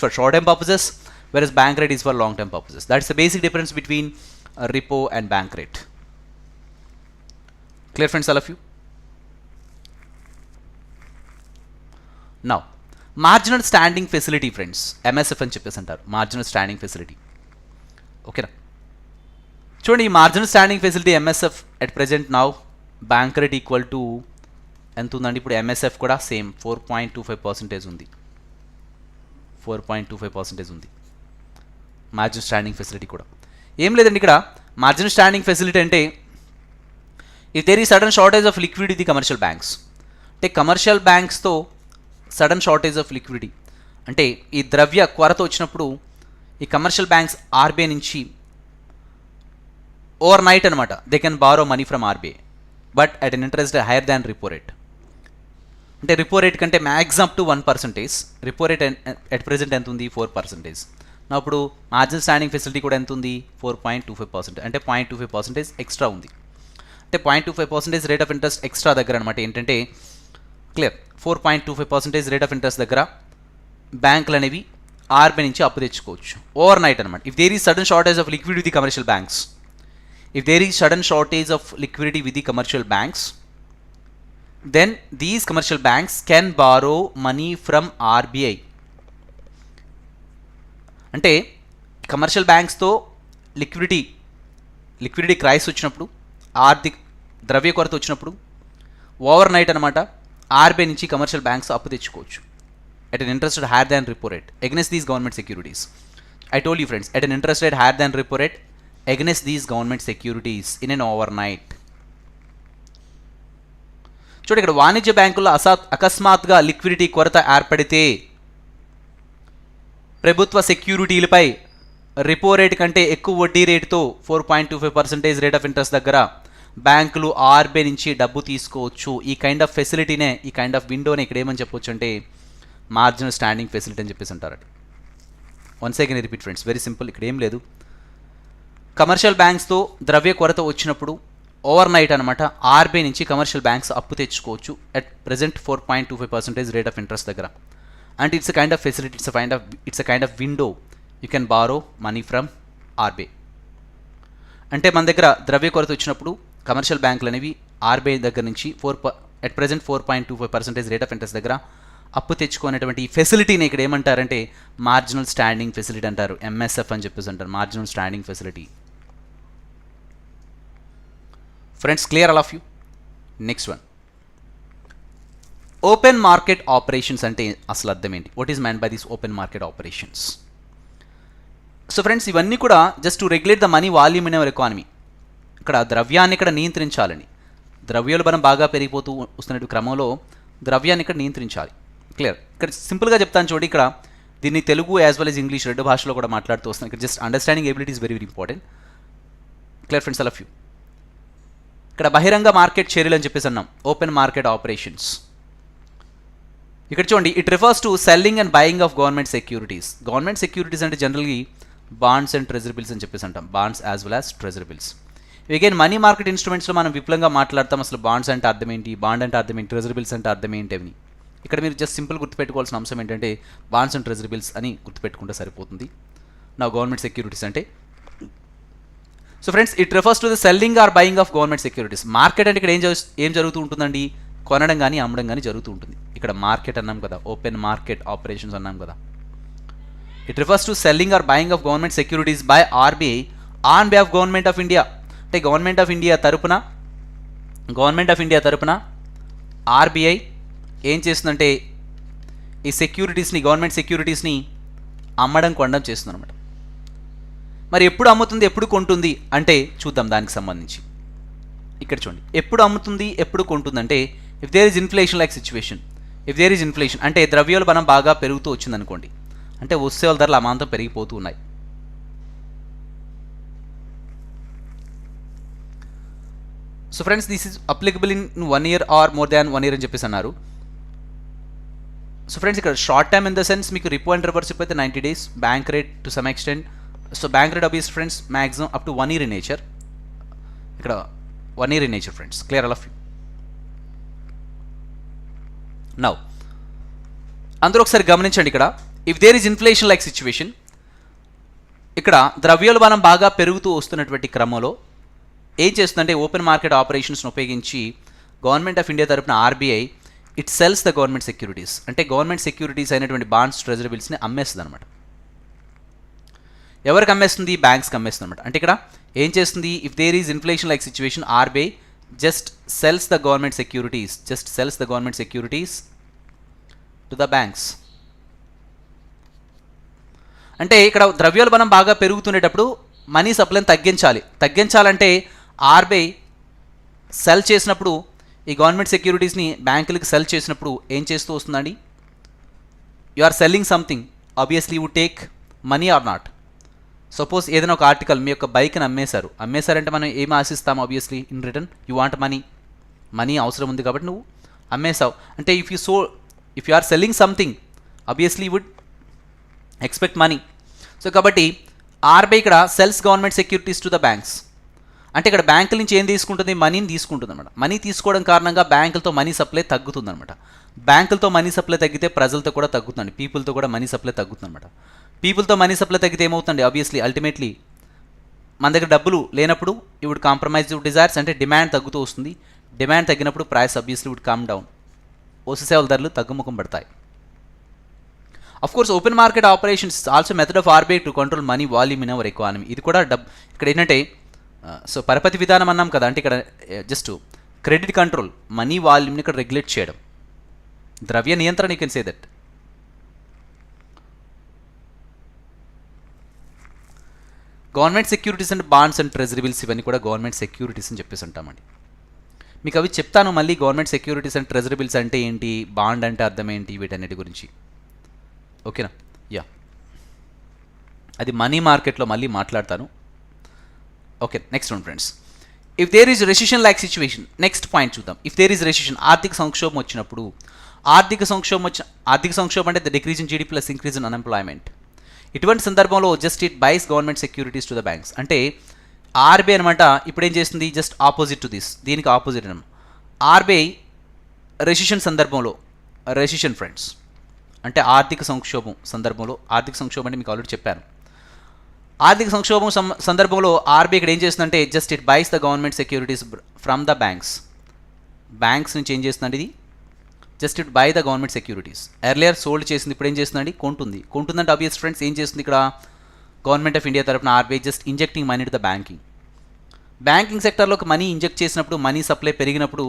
for short term purposes, whereas bank rate is for long term purposes. That's the basic difference between repo and bank rate. Clear friends, all of you? Now, marginal standing facility friends. MSF అని చెప్పేసి అంటారు, marginal standing facility. ఓకేనా? చూడండి, ఈ marginal standing facility MSF at present now bank rate equal to ఎంత ఉందండి? ఇప్పుడు MSF కూడా సేమ్ 4.25% ఉంది. 4.25% ఉంది మార్జినల్ స్టాండింగ్ ఫెసిలిటీ కూడా. ఏం లేదండి, ఇక్కడ మార్జినల్ స్టాండింగ్ ఫెసిలిటీ అంటే ఇఫ్ దేర్ ఈ sudden shortage of liquidity the commercial banks, అంటే కమర్షియల్ బ్యాంక్స్తో సడన్ షార్టేజ్ ఆఫ్ లిక్విడిటీ అంటే ఈ ద్రవ్య కొరత వచ్చినప్పుడు ఈ కమర్షియల్ బ్యాంక్స్ ఆర్బీఐ నుంచి ఓవర్ నైట్ అనమాట they can borrow money from RBI but at an interest higher than repo rate. అంటే రిపో రేట్ కంటే maximum up to 1%. Repo rate at present ఎంత ఉంది? 4%. నా ఇప్పుడు మార్జినల్ స్టాండింగ్ ఫెసిలిటీ కూడా ఎంత ఉంది? 4.25%. అంటే 0.25% ఎక్స్ట్రా ఉంది. అంటే 0.25% రేట్ ఆఫ్ ఇంట్రెస్ట్ ఎక్స్ట్రా దగ్గర అనమాట. ఏంటంటే క్లియర్, 4.25% రేట్ ఆఫ్ ఇంట్రెస్ట్ దగ్గర బ్యాంకులు అనేవి ఆర్బీఐ నుంచి అప్పు తెచ్చుకోవచ్చు ఓవర్ నైట్ అనమాట. If there is sudden shortage of liquidity with the commercial banks, if there is sudden shortage of liquidity with the commercial banks, then these commercial banks can borrow money from RBI. అంటే commercial బ్యాంక్స్తో liquidity crisis వచ్చినప్పుడు, ఆర్థిక ద్రవ్య కొరత వచ్చినప్పుడు overnight అనమాట RBI నుంచి commercial banks అప్పు తెచ్చుకోవచ్చు at an interest rate higher than repo rate against these government securities. I told you friends, at an interest rate higher than repo rate against these government securities in an overnight. చూడండి, ఇక్కడ వాణిజ్య బ్యాంకుల్లో అకస్మాత్తుగా liquidity కొరత ఏర్పడితే ప్రభుత్వ సెక్యూరిటీలపై రిపో rate కంటే ఎక్కువ వడ్డీ రేటుతో 4.25% రేట్ ఆఫ్ ఇంట్రెస్ట్ దగ్గర బ్యాంకులు ఆర్బీఐ నుంచి డబ్బు తీసుకోవచ్చు. ఈ కైండ్ ఆఫ్ ఫెసిలిటీనే, ఈ కైండ్ ఆఫ్ విండోనే ఇక్కడ ఏమని చెప్పొచ్చు అంటే మార్జినల్ స్టాండింగ్ ఫెసిలిటీ అని చెప్పేసి అంటారట. Once again repeat friends, very simple. ఇక్కడ ఏం లేదు, కమర్షియల్ బ్యాంక్స్తో ద్రవ్య కొరత వచ్చినప్పుడు ఓవర్ నైట్ అనమాట ఆర్బీఐ నుంచి కమర్షియల్ బ్యాంక్స్ అప్పు తెచ్చుకోవచ్చు at present 4.25% rate of interest దగ్గర. And it's a kind of facility, it's a kind of window you can borrow money from RBI. అంటే మన దగ్గర ద్రవ్య కొరత వచ్చినప్పుడు కమర్షియల్ బ్యాంకులు అనేవి ఆర్బీఐ దగ్గర నుంచి at present 4.25% rate of interest దగ్గర అప్పు తెచ్చుకునేటువంటి ఈ ఫెసిలిటీని ఇక్కడ ఏమంటారంటే మార్జినల్ స్టాండింగ్ ఫెసిలిటీ అంటారు, ఎంఎస్ఎఫ్ అని చెప్పేసి అంటారు, marginal standing facility. Friends, clear all of you? Next one, open market operations అంటే అసలు అర్థం ఏంటి? What is man by this open market operations? So friends, ఇవన్నీ కూడా just to regulate the money volume in our economy. ఇక్కడ ద్రవ్యాన్ని ఇక్కడ నియంత్రించాలని, ద్రవ్యోల్బణం బాగా పెరిగిపోతూ వస్తున్న క్రమంలో ద్రవ్యాన్ని ఇక్కడ నియంత్రించాలి. క్లియర్. ఇక్కడ సింపుల్గా చెప్తాను చూడండి, ఇక్కడ దీన్ని Telugu as well as English రెండు భాషలో కూడా మాట్లాడుతూ వస్తాను. ఇక్కడ just understanding ability is very very important. Clear friends, all of you? ఇక్కడ బహిరంగ మార్కెట్ చర్యలు అని చెప్పేసి అన్నాం, ఓపెన్ మార్కెట్ ఆపరేషన్స్. ఇక్కడ చూడండి, it refers to selling and buying of government securities. Government securities అంటే జనరల్గా బాండ్స్ అండ్ ట్రెజరీ బిల్స్ అని చెప్పేసి అంటాం, bonds as well as treasury bills. Again money market ఇన్స్ట్రుమెంట్స్లో మనం విపులంగా మాట్లాడతాం, అసలు బాండ్స్ అంటే అర్థం ఏంటి, బాండ్ అంటే అర్థం ఏంటి, ట్రెజరీ బిల్స్ అంటే అర్థం ఏంటి అని. ఇక్కడ మీరు జస్ట్ సింపుల్ గుర్తుపెట్టుకోవాల్సిన అంశం ఏంటంటే బాండ్స్ అండ్ ట్రెజరీ బిల్స్ అని గుర్తుపెట్టుకుంటే సరిపోతుంది. నా గవర్నమెంట్ సెక్యూరిటీస్ అంటే, so friends, it refers to the selling or buying of government securities. Market అంటే ఇక్కడ ఏం జరుగుతూ ఉంటుందండి? కొనడం కానీ అమ్మడం కానీ జరుగుతూ ఉంటుంది. ఇక్కడ మార్కెట్ అన్నాం కదా, ఓపెన్ మార్కెట్ ఆపరేషన్స్ అన్నాం కదా. It refers to selling or buying of government securities by RBI on behalf government of India. అంటే గవర్నమెంట్ ఆఫ్ ఇండియా తరపున ఆర్బీఐ ఏం చేస్తుందంటే ఈ సెక్యూరిటీస్ని, గవర్నమెంట్ సెక్యూరిటీస్ని అమ్మడం కొనడం చేస్తుంది అనమాట. మరి ఎప్పుడు అమ్ముతుంది, ఎప్పుడు కొంటుంది అంటే చూద్దాం దానికి సంబంధించి. ఇక్కడ చూడండి, ఎప్పుడు అమ్ముతుంది, ఎప్పుడు కొంటుంది అంటే if there is inflation like situation. If there is inflation అంటే ద్రవ్యోల్బణం బాగా పెరుగుతూ వచ్చింది అనుకోండి, అంటే వస్తువుల ధరలు అమాంతం పెరిగిపోతూ ఉన్నాయి. So friends, this is applicable in 1 year or more than 1 year అని చెప్పేసి అన్నారు. సో ఫ్రెండ్స్, ఇక్కడ short time in the sense మీకు రిపో అండ్ రివర్సిప్ అయితే 90 days, bank rate to some extent. So bank rate obvious friends maximum up to 1 year in nature. ఇక్కడ 1 year in nature friends. Clear all of you? Now అందరూ ఒకసారి గమనించండి, ఇక్కడ if there is inflation like situation, ఇక్కడ ద్రవ్యోల్బణం బాగా పెరుగుతూ వస్తున్నటువంటి క్రమంలో ఏం చేస్తుందంటే ఓపెన్ మార్కెట్ ఆపరేషన్స్ను ఉపయోగించి గవర్నమెంట్ ఆఫ్ ఇండియా తరపున RBI it cells the government securities. అంటే గవర్నమెంట్ సెక్యూరిటీస్ అయినటువంటి బాండ్స్, ట్రెజరీ బిల్స్ని అమ్మేస్తుంది అనమాట. ఎవరికి అమ్మేస్తుంది? బ్యాంక్స్కి అమ్మేస్తుంది అనమాట. అంటే ఇక్కడ ఏం చేస్తుంది? If there is inflation like situation, RBI just sells the government securities to the banks. అంటే ఇక్కడ ద్రవ్యోల్బణం బాగా పెరుగుతునేటప్పుడు మనీ సప్లైని తగ్గించాలంటే ఆర్బీఐ సెల్ చేసినప్పుడు, ఈ గవర్నమెంట్ సెక్యూరిటీస్ని బ్యాంకులకు సెల్ చేసినప్పుడు ఏం చేస్తూ వస్తుందండి? You are selling something, obviously you take money or not. Suppose ఏదైనా ఒక ఆర్టికల్, మీ యొక్క బైక్ని అమ్మేశారంటే మనం ఏం ఆశిస్తాం? Obviously in return you want money అవసరం ఉంది కాబట్టి నువ్వు అమ్మేసావు అంటే if you are selling something obviously would expect money. So కాబట్టి ఆర్బీఐ ఇక్కడ sells government securities to the banks అంటే ఇక్కడ బ్యాంకుల నుంచి ఏం తీసుకుంటుంది, మనీని తీసుకుంటుంది అనమాట. మనీ తీసుకోవడం కారణంగా బ్యాంకులతో మనీ సప్లై తగ్గుతుంది అనమాట. బ్యాంకులతో మనీ సప్లై తగ్గితే ప్రజలతో కూడా తగ్గుతుంది, పీపుల్తో కూడా మనీ సప్లై తగ్గుతుంది అనమాట. పీపుల్తో మనీ సప్లై తగ్గితే ఏమవుతుంది, ఆబ్వియస్లీ అల్టిమేట్లీ మన దగ్గర డబ్బులు లేనప్పుడు you would compromise your desires అంటే డిమాండ్ తగ్గుతూ వస్తుంది. డిమాండ్ తగ్గినప్పుడు price obviously would come down, వస్తు సేవల ధరలు తగ్గుముఖం పడతాయి. Of course open market operations also method of RBI to control money volume in our economy. ఇది కూడా ఇక్కడ ఏంటంటే సో పరపతి విధానం అన్నాం కదా, అంటే ఇక్కడ జస్ట్ క్రెడిట్ కంట్రోల్, మనీ వాల్యూమ్ని ఇక్కడ రెగ్యులేట్ చేయడం, ద్రవ్య నియంత్రణ, you can say that. Government securities and bonds and treasury bills ఇవన్నీ కూడా గవర్నమెంట్ సెక్యూరిటీస్ అని చెప్పేసి ఉంటామండి. మీకు అవి చెప్తాను మళ్ళీ, government securities and treasury bills అంటే ఏంటి, బాండ్ అంటే అర్థం ఏంటి, వీటన్నిటి గురించి. ఓకేనా, యా అది మనీ మార్కెట్లో మళ్ళీ మాట్లాడతాను. Okay, next one friends, if there is recession like situation, next point చూద్దాం. ఇఫ్ దేర్ ఈజ్ రెసిషన్, ఆర్థిక సంక్షోభం వచ్చినప్పుడు, ఆర్థిక సంక్షోభం అంటే the decrease in GDP plus increase in unemployment. ఇటువంటి సందర్భంలో just it buys government securities to the banks అంటే ఆర్బీఐ అనమాట ఇప్పుడు ఏం చేస్తుంది, జస్ట్ ఆపోజిట్ టు దిస్, దీనికి ఆపోజిట్ అనమాట. ఆర్బీఐ రెసిషన్ సందర్భంలో, రెసిషన్ ఫ్రెండ్స్ అంటే ఆర్థిక సంక్షోభం సందర్భంలో, ఆర్థిక సంక్షోభం అంటే మీకు ఆల్రెడీ చెప్పాను. ఆర్థిక సంక్షోభం సందర్భంలో ఆర్బీఐ ఇక్కడ ఏం చేస్తుందంటే just it buys the government securities from the banks. Banks నుంచి ఏం చేస్తుందండి ఇది, just it buy the government securities. Earlier sold చేసింది, ఇప్పుడు ఏం చేస్తుందండి, కొంటుందంటే ఆబ్వియస్ ఫ్రెండ్స్ ఏం చేస్తుంది ఇక్కడ గవర్నమెంట్ ఆఫ్ ఇండియా తరఫున RBI just injecting money to the banking సెక్టర్లోకి మనీ ఇంజెక్ట్ చేసినప్పుడు, మనీ సప్లై పెరిగినప్పుడు,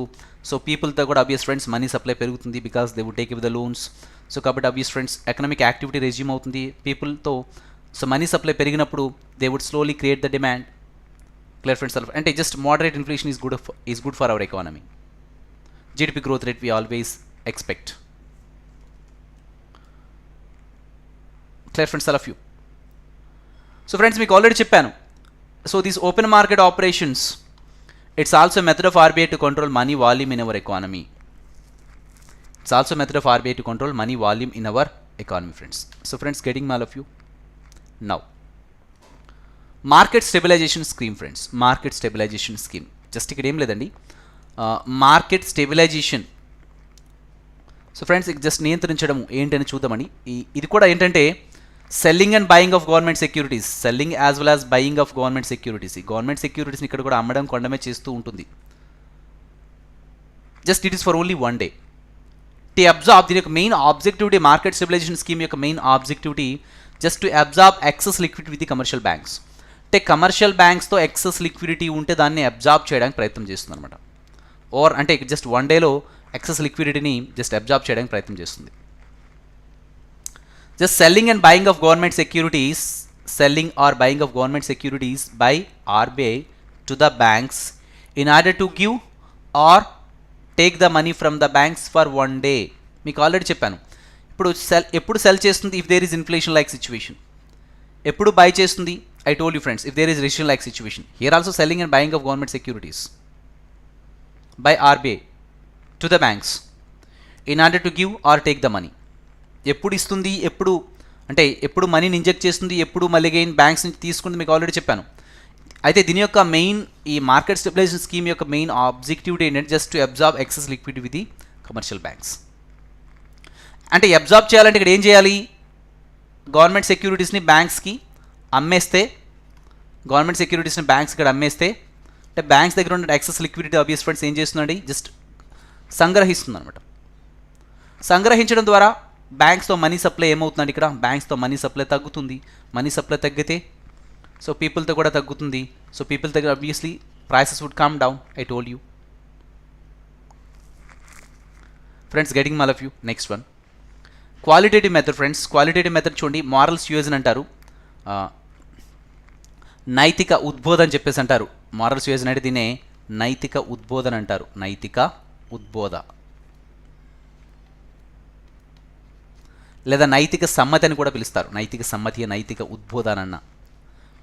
సో పీపుల్తో కూడా ఆబ్వియస్ ఫ్రెండ్స్ మనీ సప్లై పెరుగుతుంది, because they would take even the loans. So కాబట్టి obvious friends economic activity resume అవుతుంది పీపుల్తో. సో మనీ సప్లై పెరిగినప్పుడు they would slowly create the demand. Clear friends, అంటే just moderate inflation is good for our economy. GDP growth rate V always expect. Clear friends, all of you. So friends మీకు already చెప్పాను, so these open market operations it's also method of RBI to control money volume in our economy. It's also method of RBI to control money volume in our economy, friends. So friends, getting all of you. Now, market stabilization scheme, friends. Market stabilization scheme. Just ikkada em ledandi. Market stabilization. So friends, just నియంత్రించడం ఏంటని చూద్దామని. ఇది కూడా ఏంటంటే selling and buying of government securities, selling as well as buying of government securities. ఈ government సెక్యూరిటీస్ని ఇక్కడ కూడా అమ్మడం కొనడమే చేస్తూ ఉంటుంది. Just it is for only one day. To absorb, దీని యొక్క main objectivity, market stabilisation scheme యొక్క main objectivity just to absorb excess liquidity with the commercial banks. అంటే కమర్షియల్ బ్యాంక్స్తో ఎక్సెస్ లిక్విడిటీ ఉంటే దాన్ని అబ్జార్బ్ చేయడానికి ప్రయత్నం చేస్తుంది అనమాట. ఓర్ అంటే జస్ట్ వన్ డేలో ఎక్సెస్ లిక్విడిటీని జస్ట్ అబ్జార్బ్ చేయడానికి ప్రయత్నం చేస్తుంది. Just selling and buying of government securities, selling or buying of government securities by RBI to the banks in order to give or take the money from the banks for one day. మీకు already చెప్పాను, ఎప్పుడు sell చేస్తుంది, if there is inflation like situation. ఎప్పుడు buy చేస్తుంది, I told you friends, if there is recession like situation. Here also selling and buying of government securities by RBI to the banks in order to give or take the money. ఎప్పుడు ఇస్తుంది, ఎప్పుడు మనీని inject చేస్తుంది, ఎప్పుడు మళ్ళీ again banks నుంచి తీసుకుంది, మీకు ఆల్రెడీ చెప్పాను. అయితే దీని యొక్క మెయిన్, ఈ మార్కెట్ స్టెబిలైజేషన్ స్కీమ్ యొక్క మెయిన్ ఆబ్జెక్టివిటీ ఏంటంటే just to absorb excess liquidity with the commercial banks. అంటే అబ్జార్బ్ చేయాలంటే ఇక్కడ ఏం చేయాలి, గవర్నమెంట్ సెక్యూరిటీస్ని బ్యాంక్స్కి అమ్మేస్తే, గవర్నమెంట్ సెక్యూరిటీస్ని బ్యాంక్స్ ఇక్కడ అమ్మేస్తే, అంటే బ్యాంక్స్ దగ్గర ఉన్న ఎక్సెస్ లిక్విడిటీ ఆబ్వియస్ ఫ్రెండ్స్ ఏం చేస్తుందండి, జస్ట్ సంగ్రహిస్తుంది అనమాట. సంగ్రహించడం ద్వారా బ్యాంక్స్తో మనీ సప్లై ఏమవుతుందండి, ఇక్కడ బ్యాంక్స్తో మనీ సప్లై తగ్గుతుంది. మనీ సప్లై తగ్గితే సో పీపుల్తో కూడా తగ్గుతుంది. సో పీపుల్ దగ్గర obviously prices would come down, I told you friends. Getting all of you. Next one, qualitative method friends. Qualitative method చూడండి, మారల్ స్యూజన్ అంటారు, నైతిక ఉద్బోధన అని చెప్పేసి అంటారు. మారల్ స్యూజన్ అంటే దీన్నే నైతిక ఉద్బోధన అంటారు. నైతిక ఉద్బోధ లేదా నైతిక సమ్మతి అని కూడా పిలుస్తారు. నైతిక సమ్మతి, నైతిక ఉద్బోధన అన్న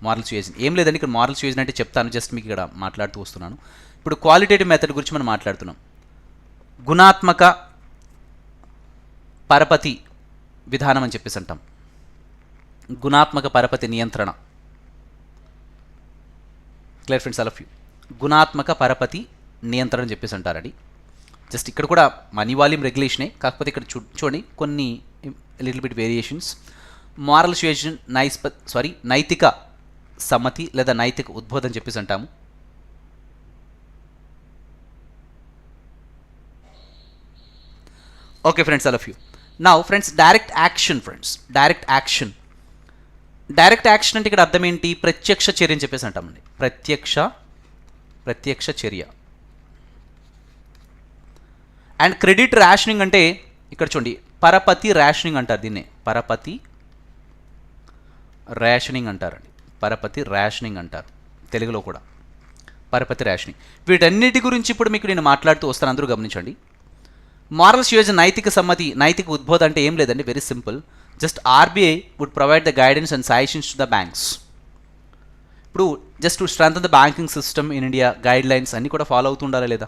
మారల్ స్యూజన్ ఏం లేదండి. ఇక్కడ మారల్ స్యూజన్ అంటే చెప్తాను, జస్ట్ మీకు ఇక్కడ మాట్లాడుతూ వస్తున్నాను. ఇప్పుడు క్వాలిటేటివ్ మెథడ్ గురించి మనం మాట్లాడుతున్నాం. గుణాత్మక పరపతి విధానం అని చెప్పేసి అంటాం. గుణాత్మక పరపతి నియంత్రణ. Clear friends, all of you. గుణాత్మక పరపతి నియంత్రణ అని చెప్పేసి అంటారండి. జస్ట్ ఇక్కడ కూడా మనీ వాల్యూమ్ రెగ్యులేషనే, కాకపోతే ఇక్కడ చూడండి కొన్ని లిటిల్ బిట్ వేరియేషన్స్. మారల్ సుయేషన్ నైతిక సమ్మతి లేదా నైతిక ఉద్బోధం అని చెప్పేసి అంటాము. Okay friends, all of you. Now friends, direct action. Friends, direct action అంటే ఇక్కడ అర్థం ఏంటి? ప్రత్యక్ష చర్య అని చెప్పేసి అంటామండి. ప్రత్యక్ష చర్య. అండ్ క్రెడిట్ రేషనింగ్ అంటే ఇక్కడ చూడండి, పరపతి రేషనింగ్ అంటారు దీన్నే. పరపతి రేషనింగ్ అంటారండి. పరపతి రేషనింగ్ అంటారు తెలుగులో కూడా. పరపతి రేషనింగ్. వీటన్నిటి గురించి ఇప్పుడు మీకు నేను మాట్లాడుతూ వస్తాను, అందరూ గమనించండి. మారల్ సుయేషన్ నైతిక సమ్మతి, నైతిక ఉద్బోధ అంటే ఏం లేదండి, very simple. Just RBI would provide the guidance and suggestions to the banks. ఇప్పుడు just to strengthen the banking system in India, guidelines అన్నీ కూడా ఫాలో అవుతూ ఉండాలా లేదా?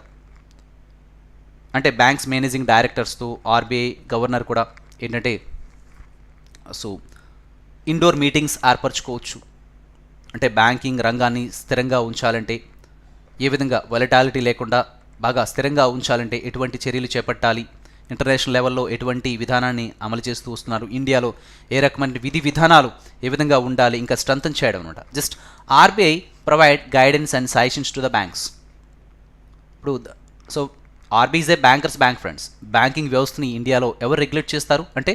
అంటే బ్యాంక్స్ మేనేజింగ్ డైరెక్టర్స్తో ఆర్బీఐ గవర్నర్ కూడా ఏంటంటే సో ఇండోర్ మీటింగ్స్ ఏర్పరచుకోవచ్చు. అంటే బ్యాంకింగ్ రంగాన్ని స్థిరంగా ఉంచాలంటే ఏ విధంగా, వొలటాలిటీ లేకుండా బాగా స్థిరంగా ఉంచాలంటే ఎటువంటి చర్యలు చేపట్టాలి, ఇంటర్నేషనల్ లెవెల్లో ఎటువంటి విధానాన్ని అమలు చేస్తూ వస్తున్నారు, ఇండియాలో ఏ రకమైన విధి విధానాలు ఏ విధంగా ఉండాలి, ఇంకా స్ట్రెంథెన్ చేయడం అనమాట. Just RBI provide guidance and suggestions to the banks. ఇప్పుడు so RBI is a bankers bank friends. Banking వ్యవస్థని ఇండియాలో ఎవరు రెగ్యులేట్ చేస్తారు అంటే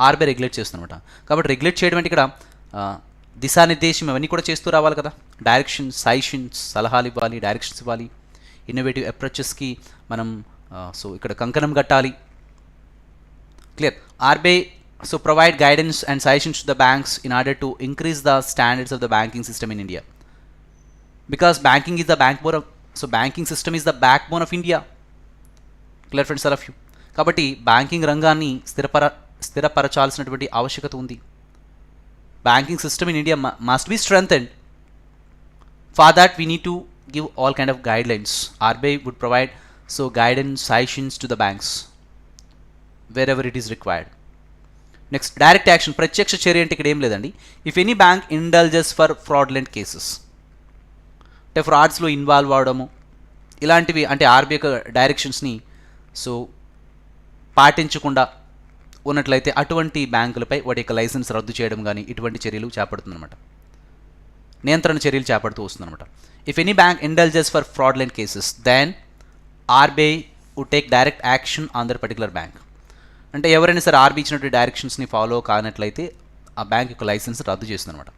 ఆర్బీఐ రెగ్యులేట్ చేస్తున్నమాట. కాబట్టి రెగ్యులేట్ చేయడం అంటే ఇక్కడ దిశానిర్దేశం అవన్నీ కూడా చేస్తూ రావాలి కదా. డైరెక్షన్స్, సజెషన్స్, సలహాలు ఇవ్వాలి, డైరెక్షన్స్ ఇవ్వాలి. ఇన్నోవేటివ్ అప్రోచెస్కి మనం సో ఇక్కడ కంకణం కట్టాలి. Clear. RBI so provide guidance and suggestions to the banks in order to increase the standards of the banking system in India. Because banking is the backbone of so banking system is the backbone of India. Clear friends, all of you. కాబట్టి banking రంగాన్ని స్థిరపరచాల్సినటువంటి ఆవశ్యకత ఉంది. Banking system in India must be strengthened. For that we need to give all kind of guidelines. RBI would provide so guidance, suggestions to the banks wherever it is required. Next, direct action. ప్రత్యక్ష చర్య అంటే ఇక్కడ ఏం లేదండి. If any bank indulges for fraudulent cases, అంటే ఫ్రాడ్స్లో involve అవడము ఇలాంటివి, అంటే ఆర్బీఐ యొక్క డైరెక్షన్స్ని సో పాటించకుండా ఉన్నట్లయితే అటువంటి బ్యాంకులపై వాటి యొక్క లైసెన్స్ రద్దు చేయడం కానీ ఇటువంటి చర్యలు చేపడుతుందన్నమాట. నియంత్రణ చర్యలు చేపడుతూ వస్తుందన్నమాట. If any bank indulges for fraudulent cases, then RBI would take direct action on that particular bank. అంటే ఎవరైనా సరే ఆర్బీఐ ఇచ్చినటువంటి డైరెక్షన్స్ని ఫాలో కానట్లయితే ఆ బ్యాంక్ యొక్క లైసెన్స్ రద్దు చేస్తుంది అనమాట.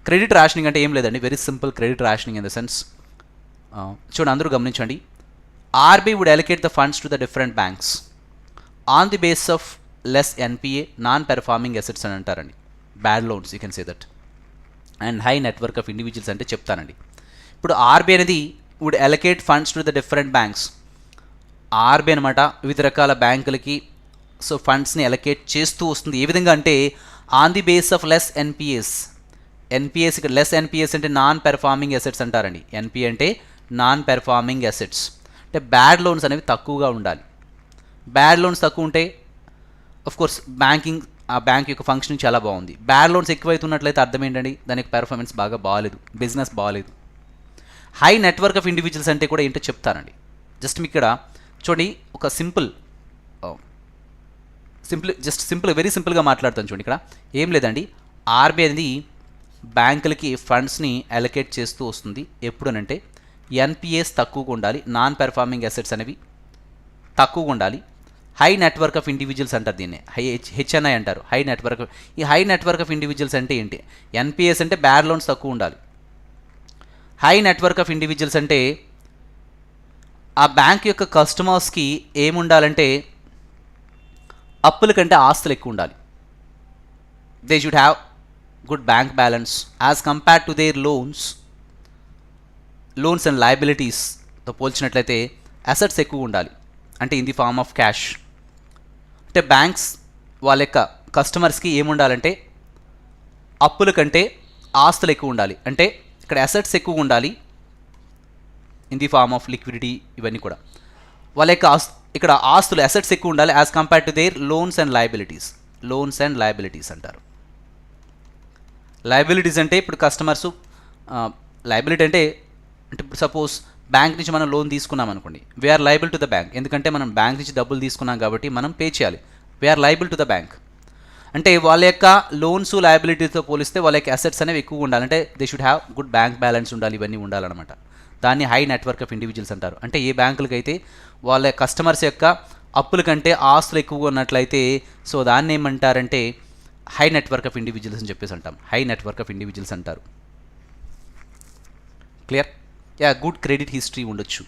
క్రెడిట్ రేషనింగ్ అంటే ఏం లేదండి, very simple. Credit rationing in the sense చూడండి, అందరూ గమనించండి. RBI would allocate the funds to the different banks on the base of less NPA, non performing assets అని అంటారండి. Bad loans, you can say that. And high network of individuals అంటే చెప్తానండి. ఇప్పుడు RBI అనేది would allocate funds to the different banks. RBI అనమాట వివిధ రకాల బ్యాంకులకి సో ఫండ్స్ని అలొకేట్ చేస్తూ వస్తుంది. ఏ విధంగా అంటే on the base of less NPS. NPS ఇక్కడ లెస్ ఎన్పిఎస్ అంటే నాన్ పెర్ఫార్మింగ్ అసెట్స్ అంటారండి. ఎన్పిఏ అంటే నాన్ పెర్ఫార్మింగ్ అసెట్స్, అంటే బ్యాడ్ లోన్స్ అనేవి తక్కువగా ఉండాలి. బ్యాడ్ లోన్స్ తక్కువ ఉంటే కోర్స్ బ్యాంకింగ్ ఆ బ్యాంక్ యొక్క ఫంక్షనింగ్ చాలా బాగుంది. బ్యాడ్ లోన్స్ ఎక్కువైతున్నట్లయితే అర్థం ఏంటండి, దానికి పెర్ఫార్మెన్స్ బాగా బాగాలేదు, బిజినెస్ బాగాలేదు. హై నెట్వర్క్ ఆఫ్ ఇండివిజువల్స్ అంటే కూడా ఏంటో చెప్తానండి. జస్ట్ మీకు ఇక్కడ చూడండి, ఒక సింపుల్ వెరీ సింపుల్గా మాట్లాడుతాను చూడండి. ఇక్కడ ఏం లేదండి, ఆర్బీఐ అనేది బ్యాంకులకి ఫండ్స్ని అలొకేట్ చేస్తూ వస్తుంది. ఎప్పుడనంటే ఎన్పిఎస్ తక్కువగా ఉండాలి, నాన్ పెర్ఫార్మింగ్ అసెట్స్ అనేవి తక్కువగా ఉండాలి. హై నెట్వర్క్ ఆఫ్ ఇండివిజువల్స్ అంటారు దీన్ని, హెచ్ఎన్ఐ అంటారు. High network. ఈ హై నెట్వర్క్ ఆఫ్ ఇండివిజువల్స్ అంటే ఏంటి? ఎన్పిఎస్ అంటే బ్యాడ్ లోన్స్ తక్కువ ఉండాలి. హై నెట్వర్క్ ఆఫ్ ఇండివిజువల్స్ అంటే ఆ బ్యాంక్ యొక్క కస్టమర్స్కి ఏముండాలంటే అప్పుల కంటే ఆస్తులు ఎక్కువ ఉండాలి. They should have good bank balance as compared to their loans and లయబిలిటీస్తో పోల్చినట్లయితే అసెట్స్ ఎక్కువ ఉండాలి, అంటే in the form of cash. అంటే బ్యాంక్స్ వాళ్ళ యొక్క కస్టమర్స్కి ఏముండాలంటే అప్పుల కంటే ఆస్తులు ఎక్కువ ఉండాలి, అంటే ఇక్కడ అసెట్స్ ఎక్కువ ఉండాలి in the form of liquidity. ఇవన్నీ కూడా వాళ్ళ యొక్క ఇక్కడ ఆస్తులు అసెట్స్ ఎక్కువ ఉండాలి as compared to their loans and liabilities అంటారు. లయబిలిటీస్ అంటే ఇప్పుడు కస్టమర్స్ లయబిలిటీ అంటే ఇప్పుడు సపోజ్ బ్యాంక్ నుంచి మనం లోన్ తీసుకున్నాం అనుకోండి, we are liable to the bank. ఎందుకంటే మనం బ్యాంక్ నుంచి డబ్బులు తీసుకున్నాం కాబట్టి మనం పే చేయాలి. We are liable to the bank అంటే వాళ్ళ యొక్క లోన్స్ లయబిలిటీతో పోలిస్తే వాళ్ళ యొక్క అసెట్స్ అనేవి ఎక్కువగా ఉండాలి. అంటే they should have good bank balance ఉండాలి, ఇవన్నీ ఉండాలన్నమాట. దాన్ని హై నెట్వర్క్ ఆఫ్ ఇండివిజువల్స్ అంటారు. అంటే ఏ బ్యాంకులకైతే వాళ్ళ కస్టమర్స్ యొక్క అప్పుల కంటే ఆస్తులు ఎక్కువగా ఉన్నట్లయితే సో దాన్ని ఏమంటారంటే హై నెట్వర్క్ ఆఫ్ ఇండివిజువల్స్ అని చెప్పేసి అంటాం. హై నెట్వర్క్ ఆఫ్ ఇండివిజువల్స్ అంటారు. Clear? Yeah, good credit history ఉండొచ్చు.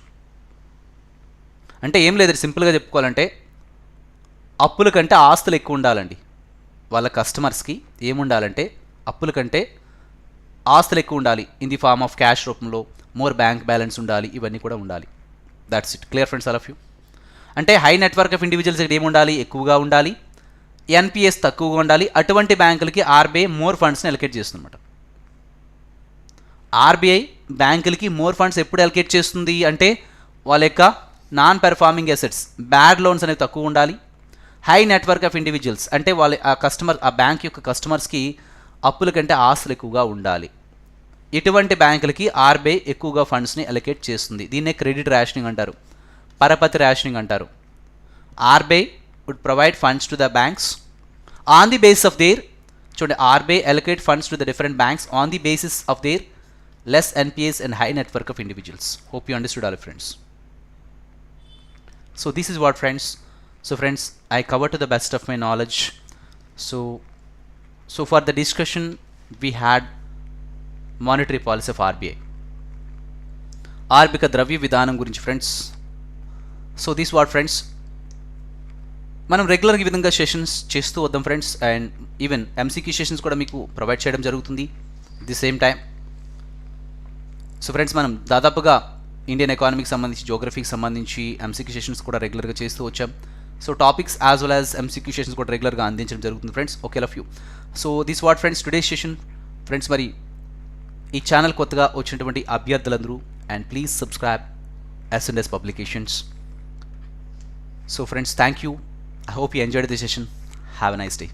అంటే ఏం లేదు, సింపుల్గా చెప్పుకోవాలంటే అప్పుల కంటే ఆస్తులు ఎక్కువ ఉండాలండి. వాళ్ళ కస్టమర్స్కి ఏముండాలంటే అప్పుల కంటే ఆస్తులు ఎక్కువ ఉండాలి. In the form of cash రూపంలో మోర్ బ్యాంక్ బ్యాలెన్స్ ఉండాలి, ఇవన్నీ కూడా ఉండాలి. That's it. Clear friends, all of you? అంటే హై నెట్వర్క్ ఆఫ్ ఇండివిజువల్స్ ఏముండాలి? ఎక్కువగా ఉండాలి. ఎన్పిఎస్ తక్కువగా ఉండాలి. అటువంటి బ్యాంకులకి ఆర్బీఐ మోర్ ఫండ్స్ని అలొకేట్ చేస్తుందన్నమాట. ఆర్బీఐ బ్యాంకులకి మోర్ ఫండ్స్ ఎప్పుడు అలొకేట్ చేస్తుంది అంటే వాళ్ళ యొక్క non performing assets, bad loans అనేవి తక్కువ ఉండాలి. హై నెట్వర్క్ ఆఫ్ ఇండివిజువల్స్ అంటే వాళ్ళ ఆ బ్యాంక్ యొక్క కస్టమర్స్కి అప్పుల కంటే ఆస్తులు ఎక్కువగా ఉండాలి. ఇటువంటి బ్యాంకులకి ఆర్బీఐ ఎక్కువగా ఫండ్స్ని అలొకేట్ చేస్తుంది. దీన్నే క్రెడిట్ రేషనింగ్ అంటారు, పరపతి రేషనింగ్ అంటారు. RBI would provide funds to the banks on the basis of their, చూడండి, RBI allocate funds to the different banks on the basis of their less NPAs and high network of individuals. Hope you understood all, friends. So this is what, friends. So friends, I covered to the best of my knowledge. So for the discussion we had monetary policy of RBI. ఆర్థిక ద్రవ్య విధానం గురించి friends. So this what friends, మనం రెగ్యులర్గా ఈ విధంగా sessions చేస్తూ వద్దాం friends. And even MCQ sessions కూడా మీకు ప్రొవైడ్ చేయడం జరుగుతుంది the same time. So friends, మనం దాదాపుగా ఇండియన్ ఎకానమీకి సంబంధించి, జియోగ్రఫీకి సంబంధించి ఎంసీక్యూ సెషన్స్ కూడా రెగ్యులర్గా చేస్తూ వచ్చాం. So topics as well as MCQ sessions కూడా రెగ్యులర్గా అందించడం జరుగుతుంది friends. Okay, love you. So this what friends today session friends. మరి ఈ ఛానల్ కొత్తగా వచ్చినటువంటి అభ్యర్థులందరూ and please subscribe S&S publications. So friends, thank you. I hope you enjoyed the session. Have a nice day.